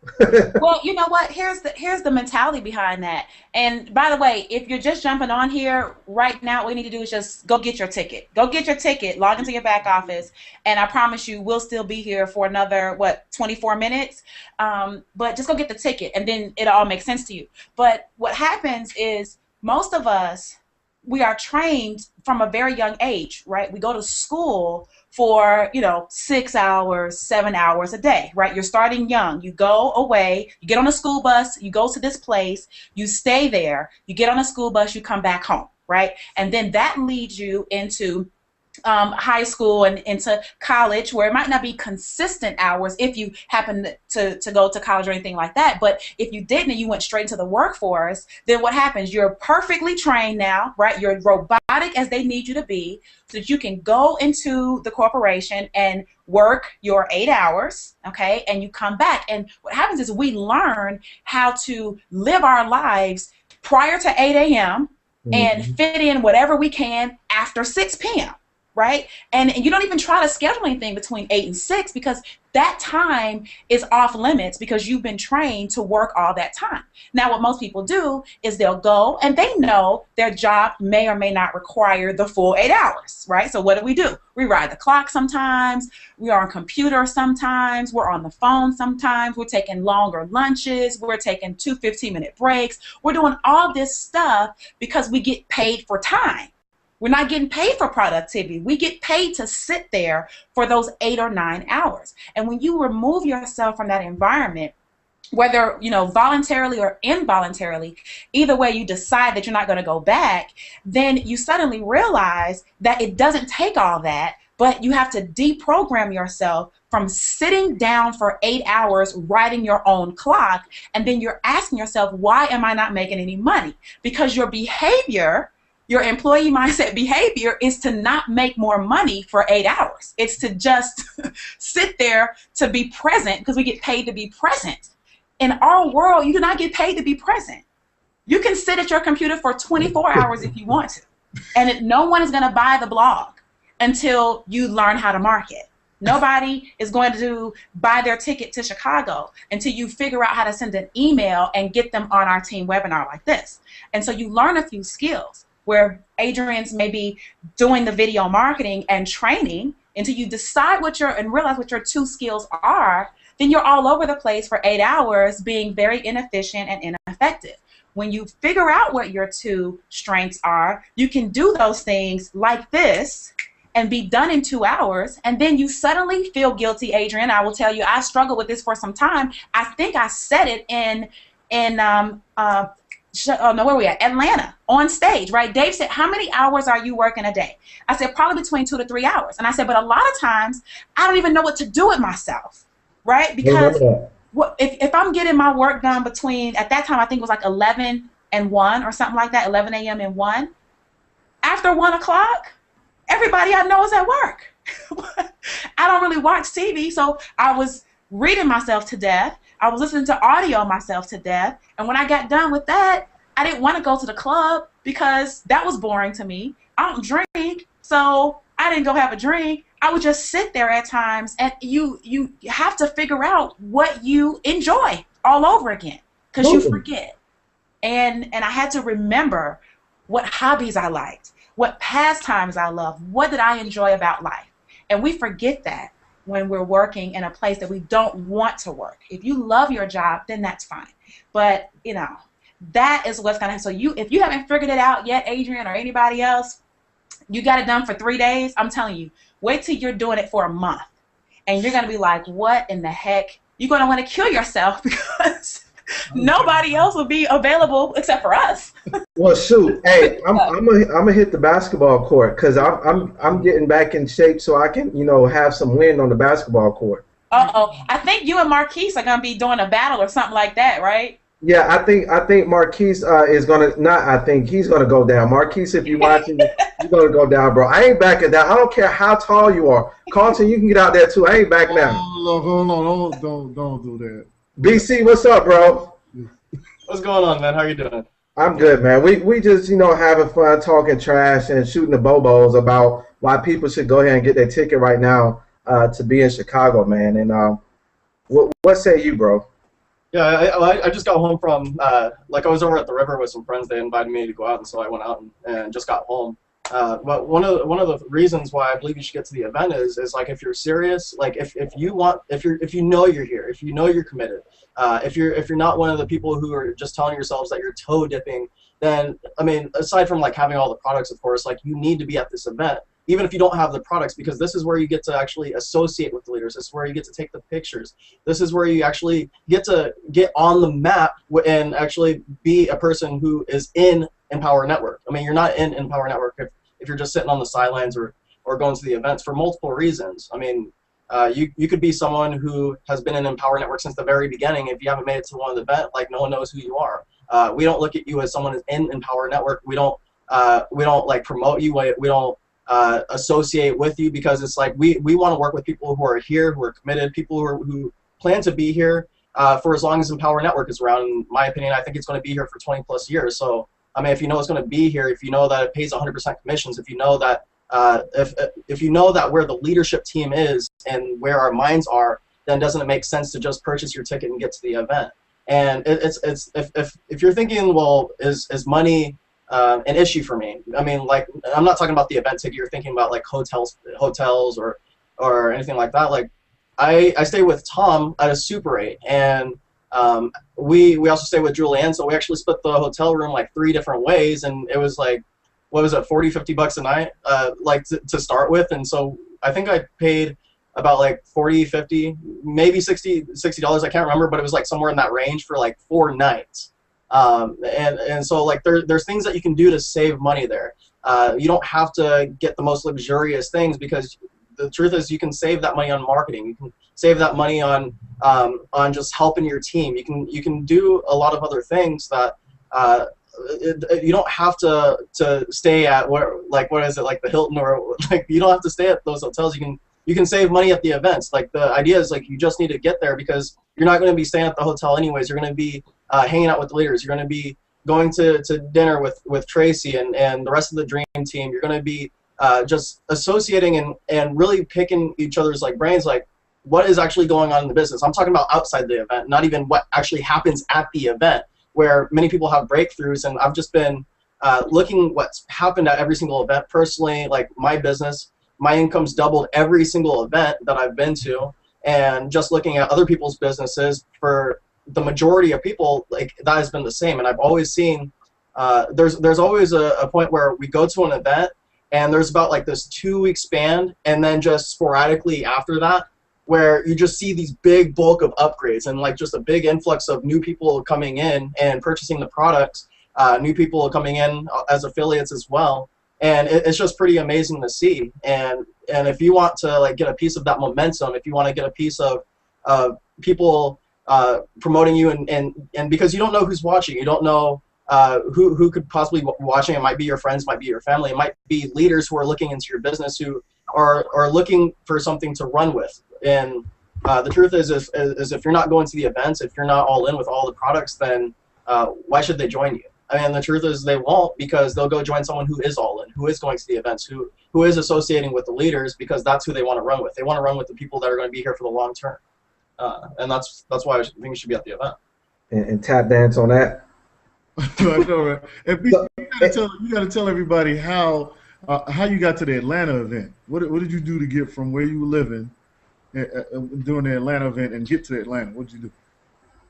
[SPEAKER 2] Well, you know what? Here's the mentality behind that. And by the way, if you're just jumping on here right now, what you need to do is just go get your ticket. Go get your ticket, log into your back office, and I promise you we'll still be here for another, 24 minutes? But just go get the ticket, and then it'll all make sense to you. But what happens is most of us, we are trained from a very young age, right? We go to school for, 6 hours, 7 hours a day, right? You're starting young. You go away, you get on a school bus, you go to this place, you stay there, you get on a school bus, you come back home, right? And then that leads you into high school and into college, where it might not be consistent hours if you happen to go to college or anything like that. But if you didn't and you went straight into the workforce, then what happens? You're perfectly trained now, right? You're robotic as they need you to be, so that you can go into the corporation and work your 8 hours, okay? And you come back. And what happens is we learn how to live our lives prior to 8 a.m. and fit in whatever we can after 6 p.m. right? And you don't even try to schedule anything between 8 and 6 because that time is off limits because you've been trained to work all that time. Now, what most people do is they'll go and they know their job may or may not require the full 8 hours, right? So what do? We ride the clock sometimes, we are on computer sometimes, we're on the phone sometimes, we're taking longer lunches, we're taking 2 15-minute breaks. We're doing all this stuff because we get paid for time. We're not getting paid for productivity. We get paid to sit there for those 8 or 9 hours. And when you remove yourself from that environment, whether voluntarily or involuntarily, either way you decide that you're not going to go back, then you suddenly realize that it doesn't take all that, but you have to deprogram yourself from sitting down for 8 hours writing your own clock, and then you're asking yourself, why am I not making any money? Because your behavior, your employee mindset behavior, is to not make more money for 8 hours. It's to just sit there to be present because we get paid to be present. In our world, you do not get paid to be present. You can sit at your computer for 24 hours if you want to, and no one is going to buy the blog until you learn how to market. Nobody is going to buy their ticket to Chicago until you figure out how to send an email and get them on our team webinar like this. And so you learn a few skills where Adrian's maybe doing the video marketing and training until you decide and realize what your 2 skills are. Then you're all over the place for 8 hours being very inefficient and ineffective. When you figure out what your 2 strengths are, you can do those things like this and be done in 2 hours, and then you suddenly feel guilty. Adrian, I will tell you, I struggled with this for some time. I think I said it in where we at? Atlanta, on stage, right? Dave said, how many hours are you working a day? I said, probably between 2 to 3 hours. And I said, but a lot of times, I don't even know what to do with myself, right? Because if I'm getting my work done between, at that time, I think it was like 11 and 1 or something like that, 11 a.m. and 1. After 1 o'clock, everybody I know is at work. I don't really watch TV, so I was reading myself to death. I was listening to audio myself to death. And when I got done with that, I didn't want to go to the club because that was boring to me. I don't drink, so I didn't go have a drink. I would just sit there at times, and you have to figure out what you enjoy all over again because you forget. And I had to remember what hobbies I liked, what pastimes I loved, what did I enjoy about life. And we forget that when we're working in a place that we don't want to work. If you love your job, then that's fine. But, you know, that is what's going to happen. So if you haven't figured it out yet, Adrian or anybody else, you got it done for 3 days, I'm telling you, wait till you're doing it for a month. And you're going to be like, what in the heck? You're going to want to kill yourself because nobody else will be available except for us.
[SPEAKER 1] Well, shoot, hey, I'm gonna hit the basketball court because I'm getting back in shape so I can, you know, have some wind on the basketball court.
[SPEAKER 2] I think you and Marquise are gonna be doing a battle or something like that, right?
[SPEAKER 1] Yeah, I think Marquise is gonna he's gonna go down. Marquise, if you're watching, you're gonna go down, bro. I ain't backing down. I don't care how tall you are. Carlton, you can get out there too. I ain't backing down.
[SPEAKER 3] Hold on, don't do that.
[SPEAKER 1] BC, what's up, bro?
[SPEAKER 6] What's going on, man? How you doing?
[SPEAKER 1] I'm good, man. We just, you know, having fun, talking trash and shooting the bobos about why people should go ahead and get their ticket right now to be in Chicago, man. And what say you, bro?
[SPEAKER 6] Yeah, I just got home from, like I was over at the river with some friends. They invited me to go out, and so I went out and just got home. But one of the reasons why I believe you should get to the event is like if you're serious, like if you know you're here, if you know you're committed, if you're not one of the people who are just telling yourselves that you're toe dipping, then I mean, aside from like having all the products, of course, like you need to be at this event, even if you don't have the products, because this is where you get to actually associate with the leaders. This is where you get to take the pictures. This is where you actually get to get on the map and actually be a person who is in Empower Network. I mean, you're not in Empower Network if you're just sitting on the sidelines or going to the events for multiple reasons. I mean, you could be someone who has been in Empower Network since the very beginning. If you haven't made it to one of the event, like no one knows who you are. We don't look at you as someone who's in Empower Network. We don't like promote you. We don't associate with you because it's like we want to work with people who are here, who are committed, people who plan to be here for as long as Empower Network is around. In my opinion, I think it's going to be here for 20+ years. So I mean, if you know it's going to be here, if you know that it pays 100% commissions, if you know that if you know that where the leadership team is and where our minds are, then doesn't it make sense to just purchase your ticket and get to the event? And it's if you're thinking, well, is money an issue for me? I mean, like, I'm not talking about the event ticket. You're thinking about like hotels or anything like that. Like, I stay with Tom at a Super 8, and we also stay with Julianne, so we actually split the hotel room like 3 different ways, and it was like, what was it, 40-50 bucks a night, like to start with. And so I think I paid about like 40, 50, maybe $60, I can't remember, but it was like somewhere in that range for like 4 nights. And so like there's things that you can do to save money there. You don't have to get the most luxurious things, because the truth is you can save that money on marketing. You can save that money on just helping your team. You can do a lot of other things that you don't have to stay at what is it, like the Hilton, or like you don't have to stay at those hotels. You can save money at the events. Like the idea is like you just need to get there, because you're not going to be staying at the hotel anyways. You're going to be hanging out with the leaders. You're going to be going to dinner with Tracy and the rest of the dream team. You're going to be just associating and really picking each other's like brains, like what is actually going on in the business. I'm talking about outside the event, not even what actually happens at the event, where many people have breakthroughs. And I've just been looking what's happened at every single event. Personally, like my business, my income's doubled every single event that I've been to, and just looking at other people's businesses, for the majority of people, like that has been the same. And I've always seen there's always a point where we go to an event and there's about like this 2-week span, and then just sporadically after that, where you just see these big bulk of upgrades and like just a big influx of new people coming in and purchasing the products, new people coming in as affiliates as well. And it's just pretty amazing to see. And if you want to like get a piece of that momentum, if you want to get a piece of people promoting you, and because you don't know who's watching, you don't know who could possibly be watching. It might be your friends, might be your family, it might be leaders who are looking into your business, who are looking for something to run with. And the truth is if you're not going to the events, if you're not all in with all the products, then why should they join you? I mean, the truth is they won't, because they'll go join someone who is all in, who is going to the events, who is associating with the leaders, because that's who they want to run with. They want to run with the people that are going to be here for the long term. And that's why I think you should be at the event.
[SPEAKER 1] And tap dance on that.
[SPEAKER 3] I know, right? And you got to tell everybody how you got to the Atlanta event. What did you do to get from where you were living during the Atlanta event and get to Atlanta? What did you do?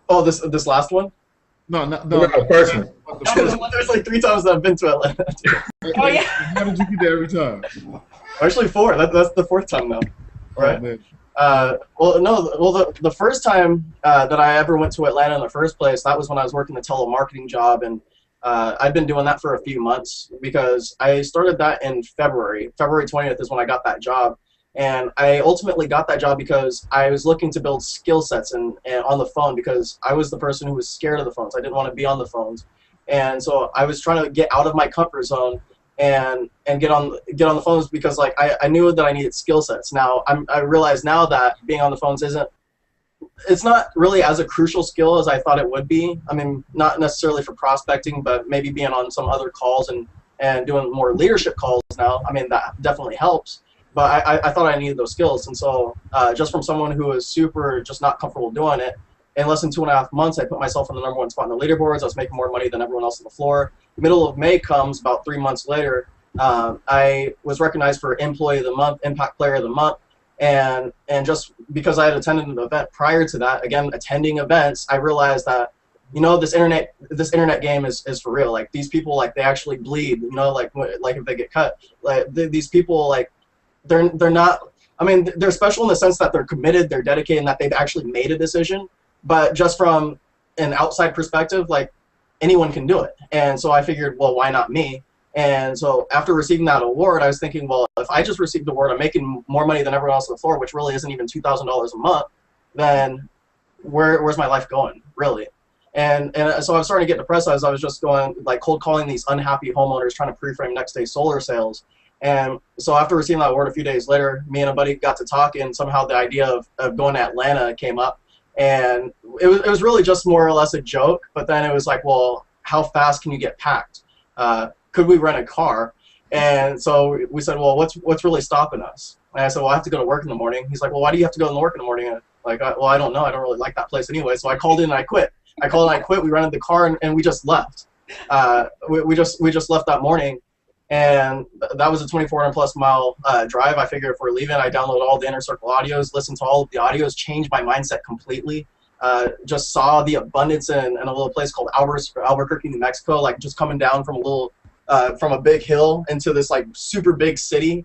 [SPEAKER 6] Oh, this last one?
[SPEAKER 3] No,
[SPEAKER 1] the first one.
[SPEAKER 6] There's like 3 times that I've been to Atlanta.
[SPEAKER 2] Oh yeah.
[SPEAKER 3] How did you get there every time?
[SPEAKER 6] Actually 4. That's the 4th time now. Right.
[SPEAKER 3] Oh,
[SPEAKER 6] The first time that I ever went to Atlanta in the first place, that was when I was working the telemarketing job, and I've been doing that for a few months, because I started that in February. February 20th is when I got that job, and I ultimately got that job because I was looking to build skill sets and on the phone, because I was the person who was scared of the phones. I didn't want to be on the phones, and so I was trying to get out of my comfort zone and get on the phones, because like I knew that I needed skill sets. Now I realize now that being on the phones it's not really as a crucial skill as I thought it would be. I mean, not necessarily for prospecting, but maybe being on some other calls and doing more leadership calls now. I mean, that definitely helps. But I thought I needed those skills, and so just from someone who was super just not comfortable doing it, in less than 2.5 months, I put myself on the #1 spot in the leaderboards. I was making more money than everyone else on the floor. The middle of May comes, about 3 months later, I was recognized for Employee of the Month, Impact Player of the Month, and just because I had attended an event prior to that, again, attending events, I realized that, you know, this internet game is for real. Like, these people, like, they actually bleed, you know, like if they get cut. Like, these people, like, they're not, I mean, they're special in the sense that they're committed, they're dedicated, and that they've actually made a decision. But just from an outside perspective, like, anyone can do it. And so I figured, well, why not me? And so after receiving that award, I was thinking, well, if I just received the award, I'm making more money than everyone else on the floor, which really isn't even $2,000 a month, then where's my life going, really? And so I was starting to get depressed as I was just going, like, cold calling these unhappy homeowners, trying to pre-frame next day solar sales. And so after receiving that award a few days later, me and a buddy got to talking, and somehow the idea of going to Atlanta came up. And it was really just more or less a joke, but then it was like, well, how fast can you get packed? Could we rent a car? And so we said, well, what's really stopping us? And I said, well, I have to go to work in the morning. He's like, well, why do you have to go to work in the morning? And like, well, I don't know. I don't really like that place anyway. So I called in and I quit. We rented the car and we just left. We just left that morning. And that was a 2,400+ mile drive. I figured if we're leaving, I download all the Inner Circle audios, listen to all of the audios, changed my mindset completely. Just saw the abundance in a little place called Albuquerque, New Mexico, like just coming down from a big hill into this like super big city,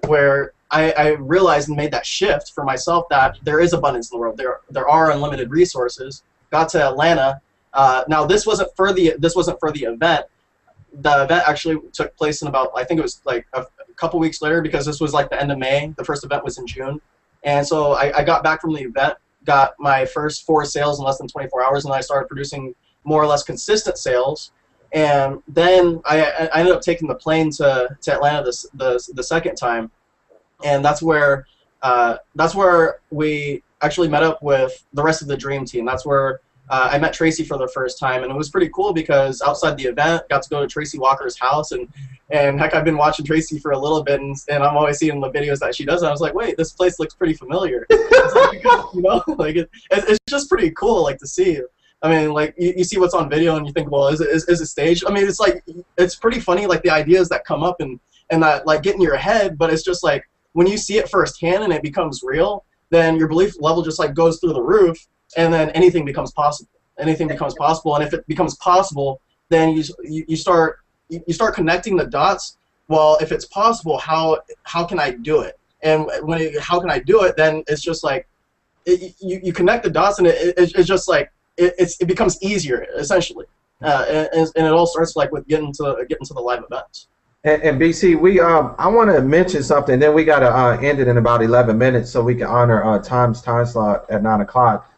[SPEAKER 6] where I realized and made that shift for myself that there is abundance in the world. There are unlimited resources. Got to Atlanta. Now this wasn't for the event. The event actually took place in about, I think it was like a couple weeks later, because this was like the end of May. The first event was in June. And so I got back from the event, got my first 4 sales in less than 24 hours, and I started producing more or less consistent sales. And then I ended up taking the plane to Atlanta the second time. And that's where we actually met up with the rest of the Dream Team. That's where I met Tracy for the first time, and it was pretty cool because outside the event, got to go to Tracy Walker's house, and heck, I've been watching Tracy for a little bit, and I'm always seeing the videos that she does, and I was like, wait, this place looks pretty familiar. You know, like it's just pretty cool, like, to see. I mean, like, you see what's on video, and you think, well, is it staged? I mean, it's like, it's pretty funny, like, the ideas that come up and that, like, get in your head, but it's just like, when you see it firsthand and it becomes real, then your belief level just, like, goes through the roof. And then anything becomes possible. Anything becomes possible, and if it becomes possible, then you start connecting the dots. Well, if it's possible, how can I do it? And how can I do it? Then it's just like you connect the dots, and it's just like it becomes easier essentially. And it all starts like with getting to the live events.
[SPEAKER 1] And BC, I want to mention something. Then we got to end it in about 11 minutes so we can honor time slot at 9 o'clock.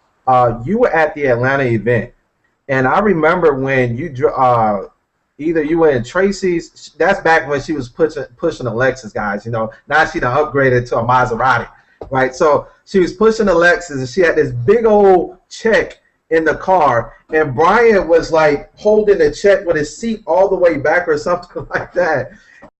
[SPEAKER 1] You were at the Atlanta event, And I remember when either you were in Tracy's. That's back when she was pushing a Lexus, guys. You know, now she done upgraded to a Maserati, right? So she was pushing a Lexus, and she had this big old check in the car, and Brian was like holding the check with his seat all the way back or something like that.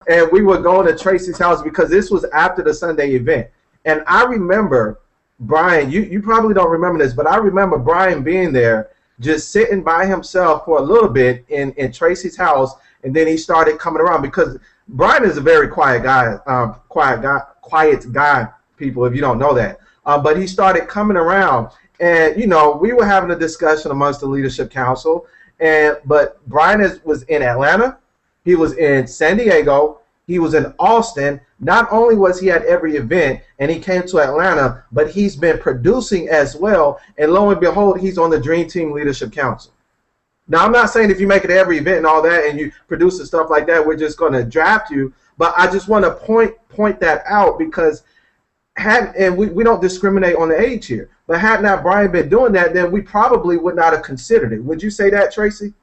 [SPEAKER 1] And we were going to Tracy's house because this was after the Sunday event. And I remember Brian, you probably don't remember this, but I remember Brian being there just sitting by himself for a little bit in Tracy's house, and then he started coming around because Brian is a very quiet guy, quiet guy, people, if you don't know that. But he started coming around, and you know, we were having a discussion amongst the leadership council, but Brian was in Atlanta, he was in San Diego, he was in Austin. Not only was he at every event and he came to Atlanta, but he's been producing as well. And lo and behold, he's on the Dream Team Leadership Council. Now, I'm not saying if you make it to every event and all that and you produce and stuff like that, we're just going to draft you. But I just want to point that out because we don't discriminate on the age here. But had not Brian been doing that, then we probably would not have considered it. Would you say that, Tracy?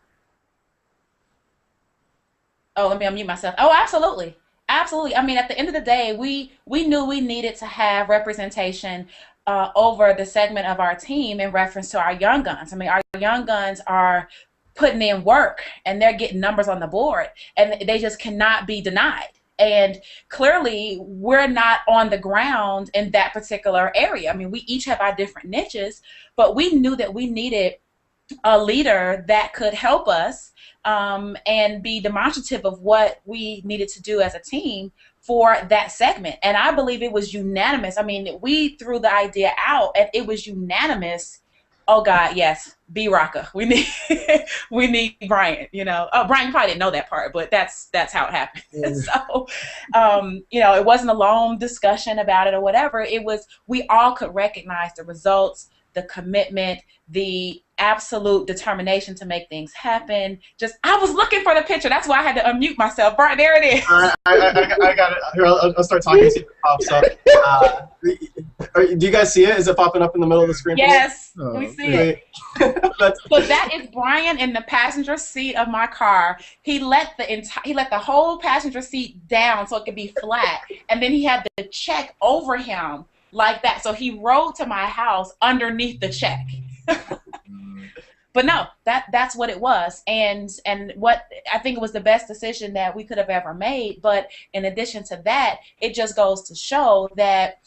[SPEAKER 2] Oh, let me unmute myself. Oh, absolutely. Absolutely. I mean, at the end of the day, we knew we needed to have representation over the segment of our team in reference to our young guns. I mean, our young guns are putting in work, and they're getting numbers on the board, and they just cannot be denied. And clearly, we're not on the ground in that particular area. I mean, we each have our different niches, but we knew that we needed a leader that could help us and be demonstrative of what we needed to do as a team for that segment. And I believe it was unanimous. I mean, we threw the idea out, and it was unanimous. Oh God, yes, B-Rocka. We need Brian. You know, Brian, you probably didn't know that part, but that's how it happened.
[SPEAKER 1] Yeah.
[SPEAKER 2] So, you know, it wasn't a long discussion about it or whatever. It was, we all could recognize the results, the commitment, the absolute determination to make things happen. Just, I was looking for the picture. That's why I had to unmute myself. Brian, there it is.
[SPEAKER 6] I got it. Here, I'll start talking, see if it pops up. Do you guys see it? Is it popping up in the middle of the screen?
[SPEAKER 2] Yes,
[SPEAKER 3] Oh,
[SPEAKER 2] we see it. So that is Brian in the passenger seat of my car. He let the whole passenger seat down so it could be flat, and then he had the check over him like that. So he rode to my house underneath the check. But no, that's what it was, and what I think it was the best decision that we could have ever made. But in addition to that, it just goes to show that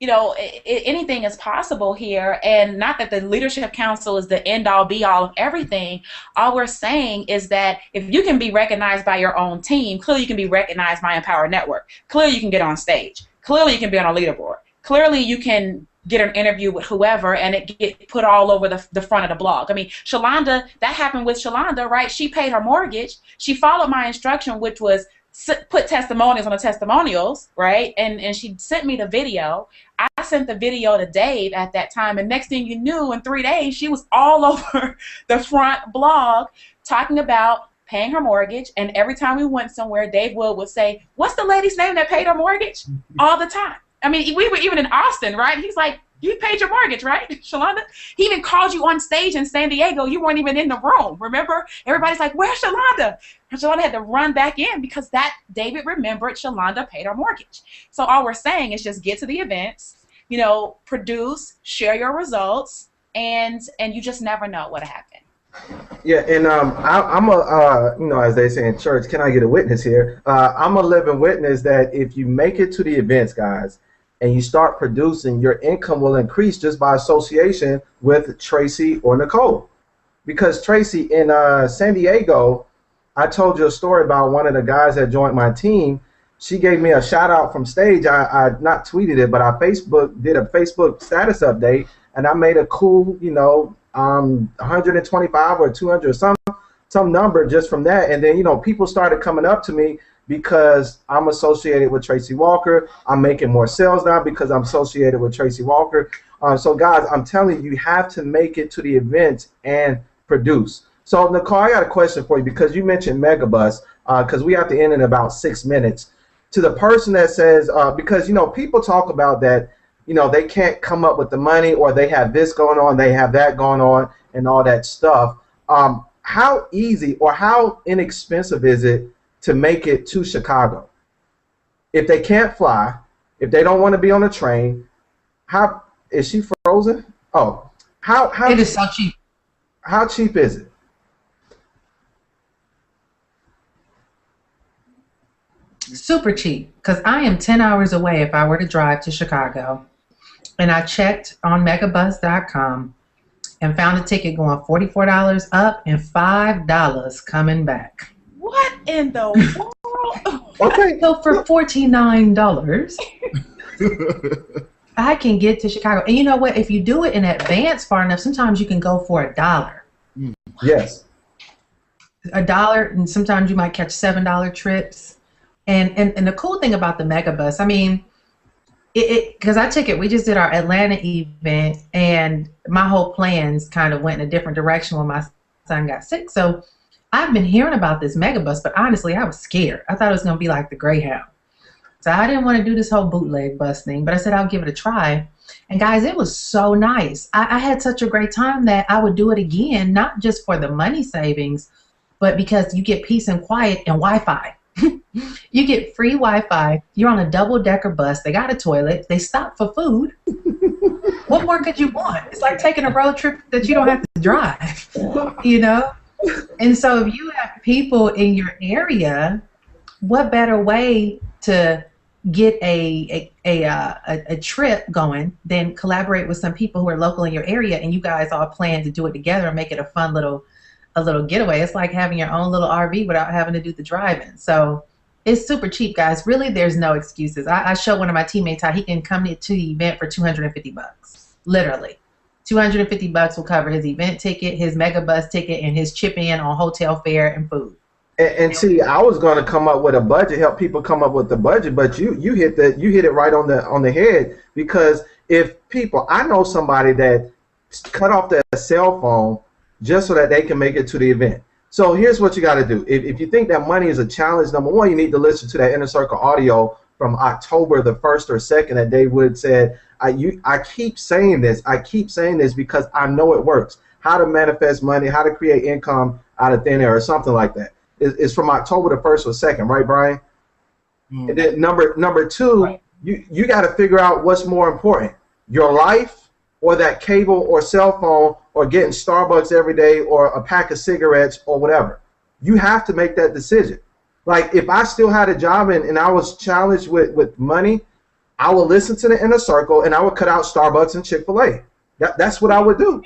[SPEAKER 2] you know, anything is possible here, and not that the leadership council is the end all be all of everything. All we're saying is that if you can be recognized by your own team, clearly you can be recognized by Empower Network. Clearly you can get on stage. Clearly you can be on a leaderboard. Clearly you can get an interview with whoever and it get put all over the front of the blog. I mean, Shalonda, that happened with Shalonda, right? She paid her mortgage. She followed my instruction, which was put testimonials on the testimonials, right? And she sent me the video. I sent the video to Dave at that time, and next thing you knew, in 3 days, she was all over the front blog talking about paying her mortgage. And every time we went somewhere, Dave would say, "What's the lady's name that paid her mortgage?" All the time. I mean, we were even in Austin, right? He's like, "You paid your mortgage, right, Shalonda?" He even called you on stage in San Diego. You weren't even in the room, remember? Everybody's like, "Where's Shalonda?" And Shalonda had to run back in because that David remembered Shalonda paid her mortgage. So all we're saying is just get to the events, you know, produce, share your results, and you just never know what'll happen.
[SPEAKER 1] Yeah, and I'm a, you know, as they say in church, can I get a witness here? I'm a living witness that if you make it to the events, guys, and you start producing, your income will increase just by association with Tracy or Nicole. Because Tracy, in San Diego, I told you a story about one of the guys that joined my team. She gave me a shout out from stage. I not tweeted it, but I did a Facebook status update, and I made a cool, you know, 125 or 200 or some number just from that. And then, you know, people started coming up to me because I'm associated with Tracy Walker. I'm making more sales now because I'm associated with Tracy Walker. So guys, I'm telling you, you have to make it to the event and produce. So Nicole, I got a question for you because you mentioned Megabus, because we have to end in about 6 minutes. To the person that says, because, you know, people talk about that, you know, they can't come up with the money, or they have this going on, they have that going on, and all that stuff. How easy or how inexpensive is it to make it to Chicago? If they can't fly, if they don't want to be on a train, how is she frozen? Oh, how
[SPEAKER 4] It is so cheap.
[SPEAKER 1] How cheap is it?
[SPEAKER 4] Super cheap, because I am 10 hours away if I were to drive to Chicago. And I checked on megabus.com and found a ticket going $44 up and $5 coming back.
[SPEAKER 2] What in the world?
[SPEAKER 1] Okay.
[SPEAKER 4] So for $49, I can get to Chicago. And you know what? If you do it in advance far enough, sometimes you can go for $1.
[SPEAKER 1] Yes.
[SPEAKER 4] $1, and sometimes you might catch $7 trips. And the cool thing about the Megabus, I mean, because I took it, we just did our Atlanta event, and my whole plans kind of went in a different direction when my son got sick. So I've been hearing about this Megabus, but honestly, I was scared. I thought it was going to be like the Greyhound. So I didn't want to do this whole bootleg bus thing, but I said I'll give it a try. And guys, it was so nice. I had such a great time that I would do it again, not just for the money savings, but because you get peace and quiet and Wi-Fi. You get free Wi-Fi. You're on a double-decker bus. They got a toilet. They stop for food. What more could you want? It's like taking a road trip that you don't have to drive, you know? And so if you have people in your area, what better way to get a trip going than collaborate with some people who are local in your area, and you guys all plan to do it together and make it a fun little getaway. It's like having your own little RV without having to do the driving. So it's super cheap, guys. Really, there's no excuses. I showed one of my teammates how he can come to the event for $250. Literally. $250 will cover his event ticket, his Megabus ticket, and his chip in on hotel fare and food.
[SPEAKER 1] And see, I was going to come up with a budget, help people come up with the budget, but you hit it right on the head, because if people, I know somebody that cut off their cell phone just so that they can make it to the event. So here's what you got to do. If you think that money is a challenge, number one, you need to listen to that Inner Circle audio from October the 1st or 2nd that Dave Wood said. I keep saying this. I keep saying this because I know it works. How to manifest money, how to create income out of thin air, or something like that. It's from October the 1st or 2nd, right, Brian? And then number two, right. You got to figure out what's more important, your life or that cable or cell phone or getting Starbucks every day or a pack of cigarettes or whatever. You have to make that decision. Like if I still had a job and I was challenged with money, I would listen to the Inner Circle and I would cut out Starbucks and Chick-fil-A. That's what I would do.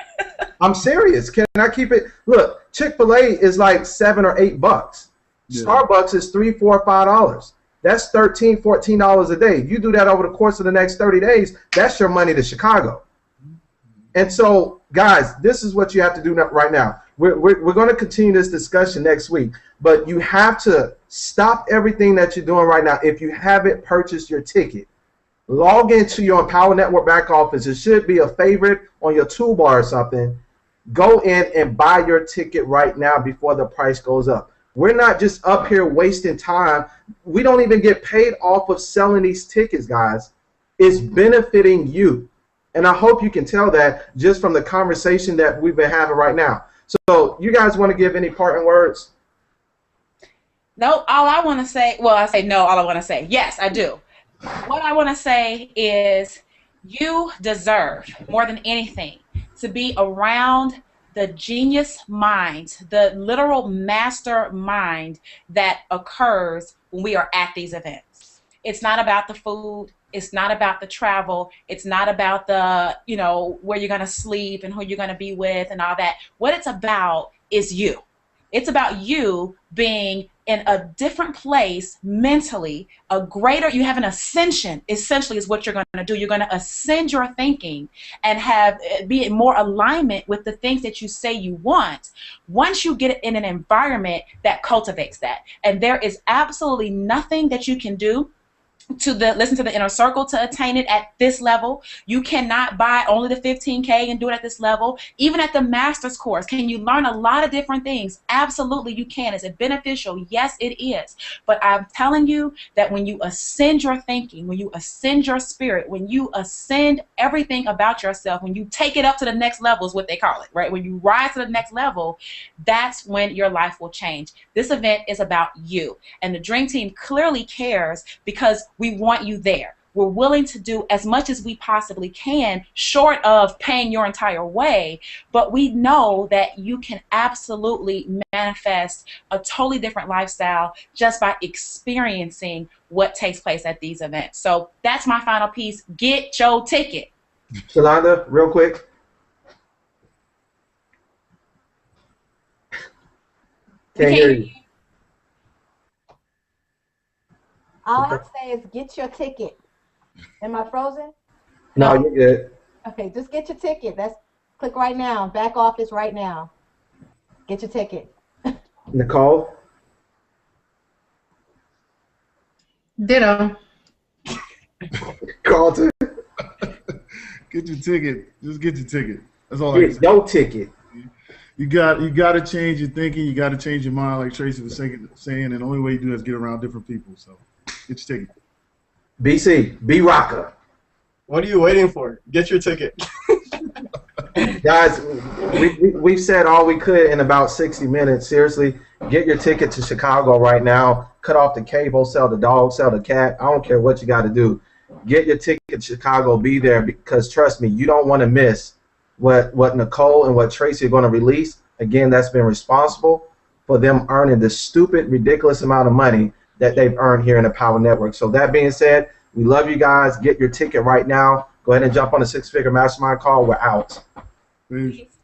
[SPEAKER 1] I'm serious. Can I keep it? Look, Chick-fil-A is like $7 or $8. Yeah. Starbucks is $3, $4, $5. That's $13, $14 a day. You do that over the course of the next 30 days, that's your money to Chicago. And so, guys, this is what you have to do right now. We're going to continue this discussion next week, but you have to stop everything that you're doing right now. If you haven't purchased your ticket, log into your Empower Network back office. It should be a favorite on your toolbar or something. Go in and buy your ticket right now before the price goes up. We're not just up here wasting time. We don't even get paid off of selling these tickets, guys. It's benefiting you. And I hope you can tell that just from the conversation that we've been having right now. So you guys want to give any parting words?
[SPEAKER 2] No, all I want to say, well, I say no, all I want to say, yes, I do. What I want to say is you deserve, more than anything, to be around the genius minds, the literal mastermind that occurs when we are at these events. It's not about the food. It's not about the travel. It's not about the, where you're going to sleep and who you're going to be with and all that. What it's about is you. It's about you being in a different place mentally, you have an ascension, essentially, is what you're going to do. You're going to ascend your thinking and be in more alignment with the things that you say you want once you get in an environment that cultivates that. And there is absolutely nothing that you can do to listen to the inner circle to attain it at this level. You cannot buy only the 15K and do it at this level. Even at the master's course, can you learn a lot of different things? Absolutely you can. Is it beneficial? Yes, it is. But I'm telling you that when you ascend your thinking, when you ascend your spirit, when you ascend everything about yourself, when you take it up to the next level is what they call it, right? When you rise to the next level, that's when your life will change. This event is about you. And the Dream Team clearly cares because we want you there. We're willing to do as much as we possibly can, short of paying your entire way, but we know that you can absolutely manifest a totally different lifestyle just by experiencing what takes place at these events. So that's my final piece. Get your ticket.
[SPEAKER 1] Shalonda, real quick. Can't hear you.
[SPEAKER 5] All I say is get your ticket. Am I frozen?
[SPEAKER 1] No, you're good.
[SPEAKER 5] Okay, just get your ticket. Click right now. Back office right now. Get your ticket.
[SPEAKER 1] Nicole?
[SPEAKER 4] Ditto.
[SPEAKER 1] Carlton?
[SPEAKER 3] Get your ticket. Just get your ticket. That's all I can
[SPEAKER 1] Get
[SPEAKER 3] say.
[SPEAKER 1] your ticket.
[SPEAKER 3] You got to change your thinking. You got to change your mind, like Tracy was saying. And the only way you do that is get around different people. So get your ticket.
[SPEAKER 1] BC, B Rocker.
[SPEAKER 6] What are you waiting for? Get your ticket.
[SPEAKER 1] Guys, we've said all we could in about 60 minutes. Seriously, get your ticket to Chicago right now. Cut off the cable, sell the dog, sell the cat. I don't care what you got to do. Get your ticket to Chicago. Be there because, trust me, you don't want to miss what Nicole and what Tracy are going to release. Again, that's been responsible for them earning the stupid, ridiculous amount of money that they've earned here in the Power Network. So that being said, we love you guys. Get your ticket right now. Go ahead and jump on the Six Figure Mastermind call. We're out.
[SPEAKER 3] Peace.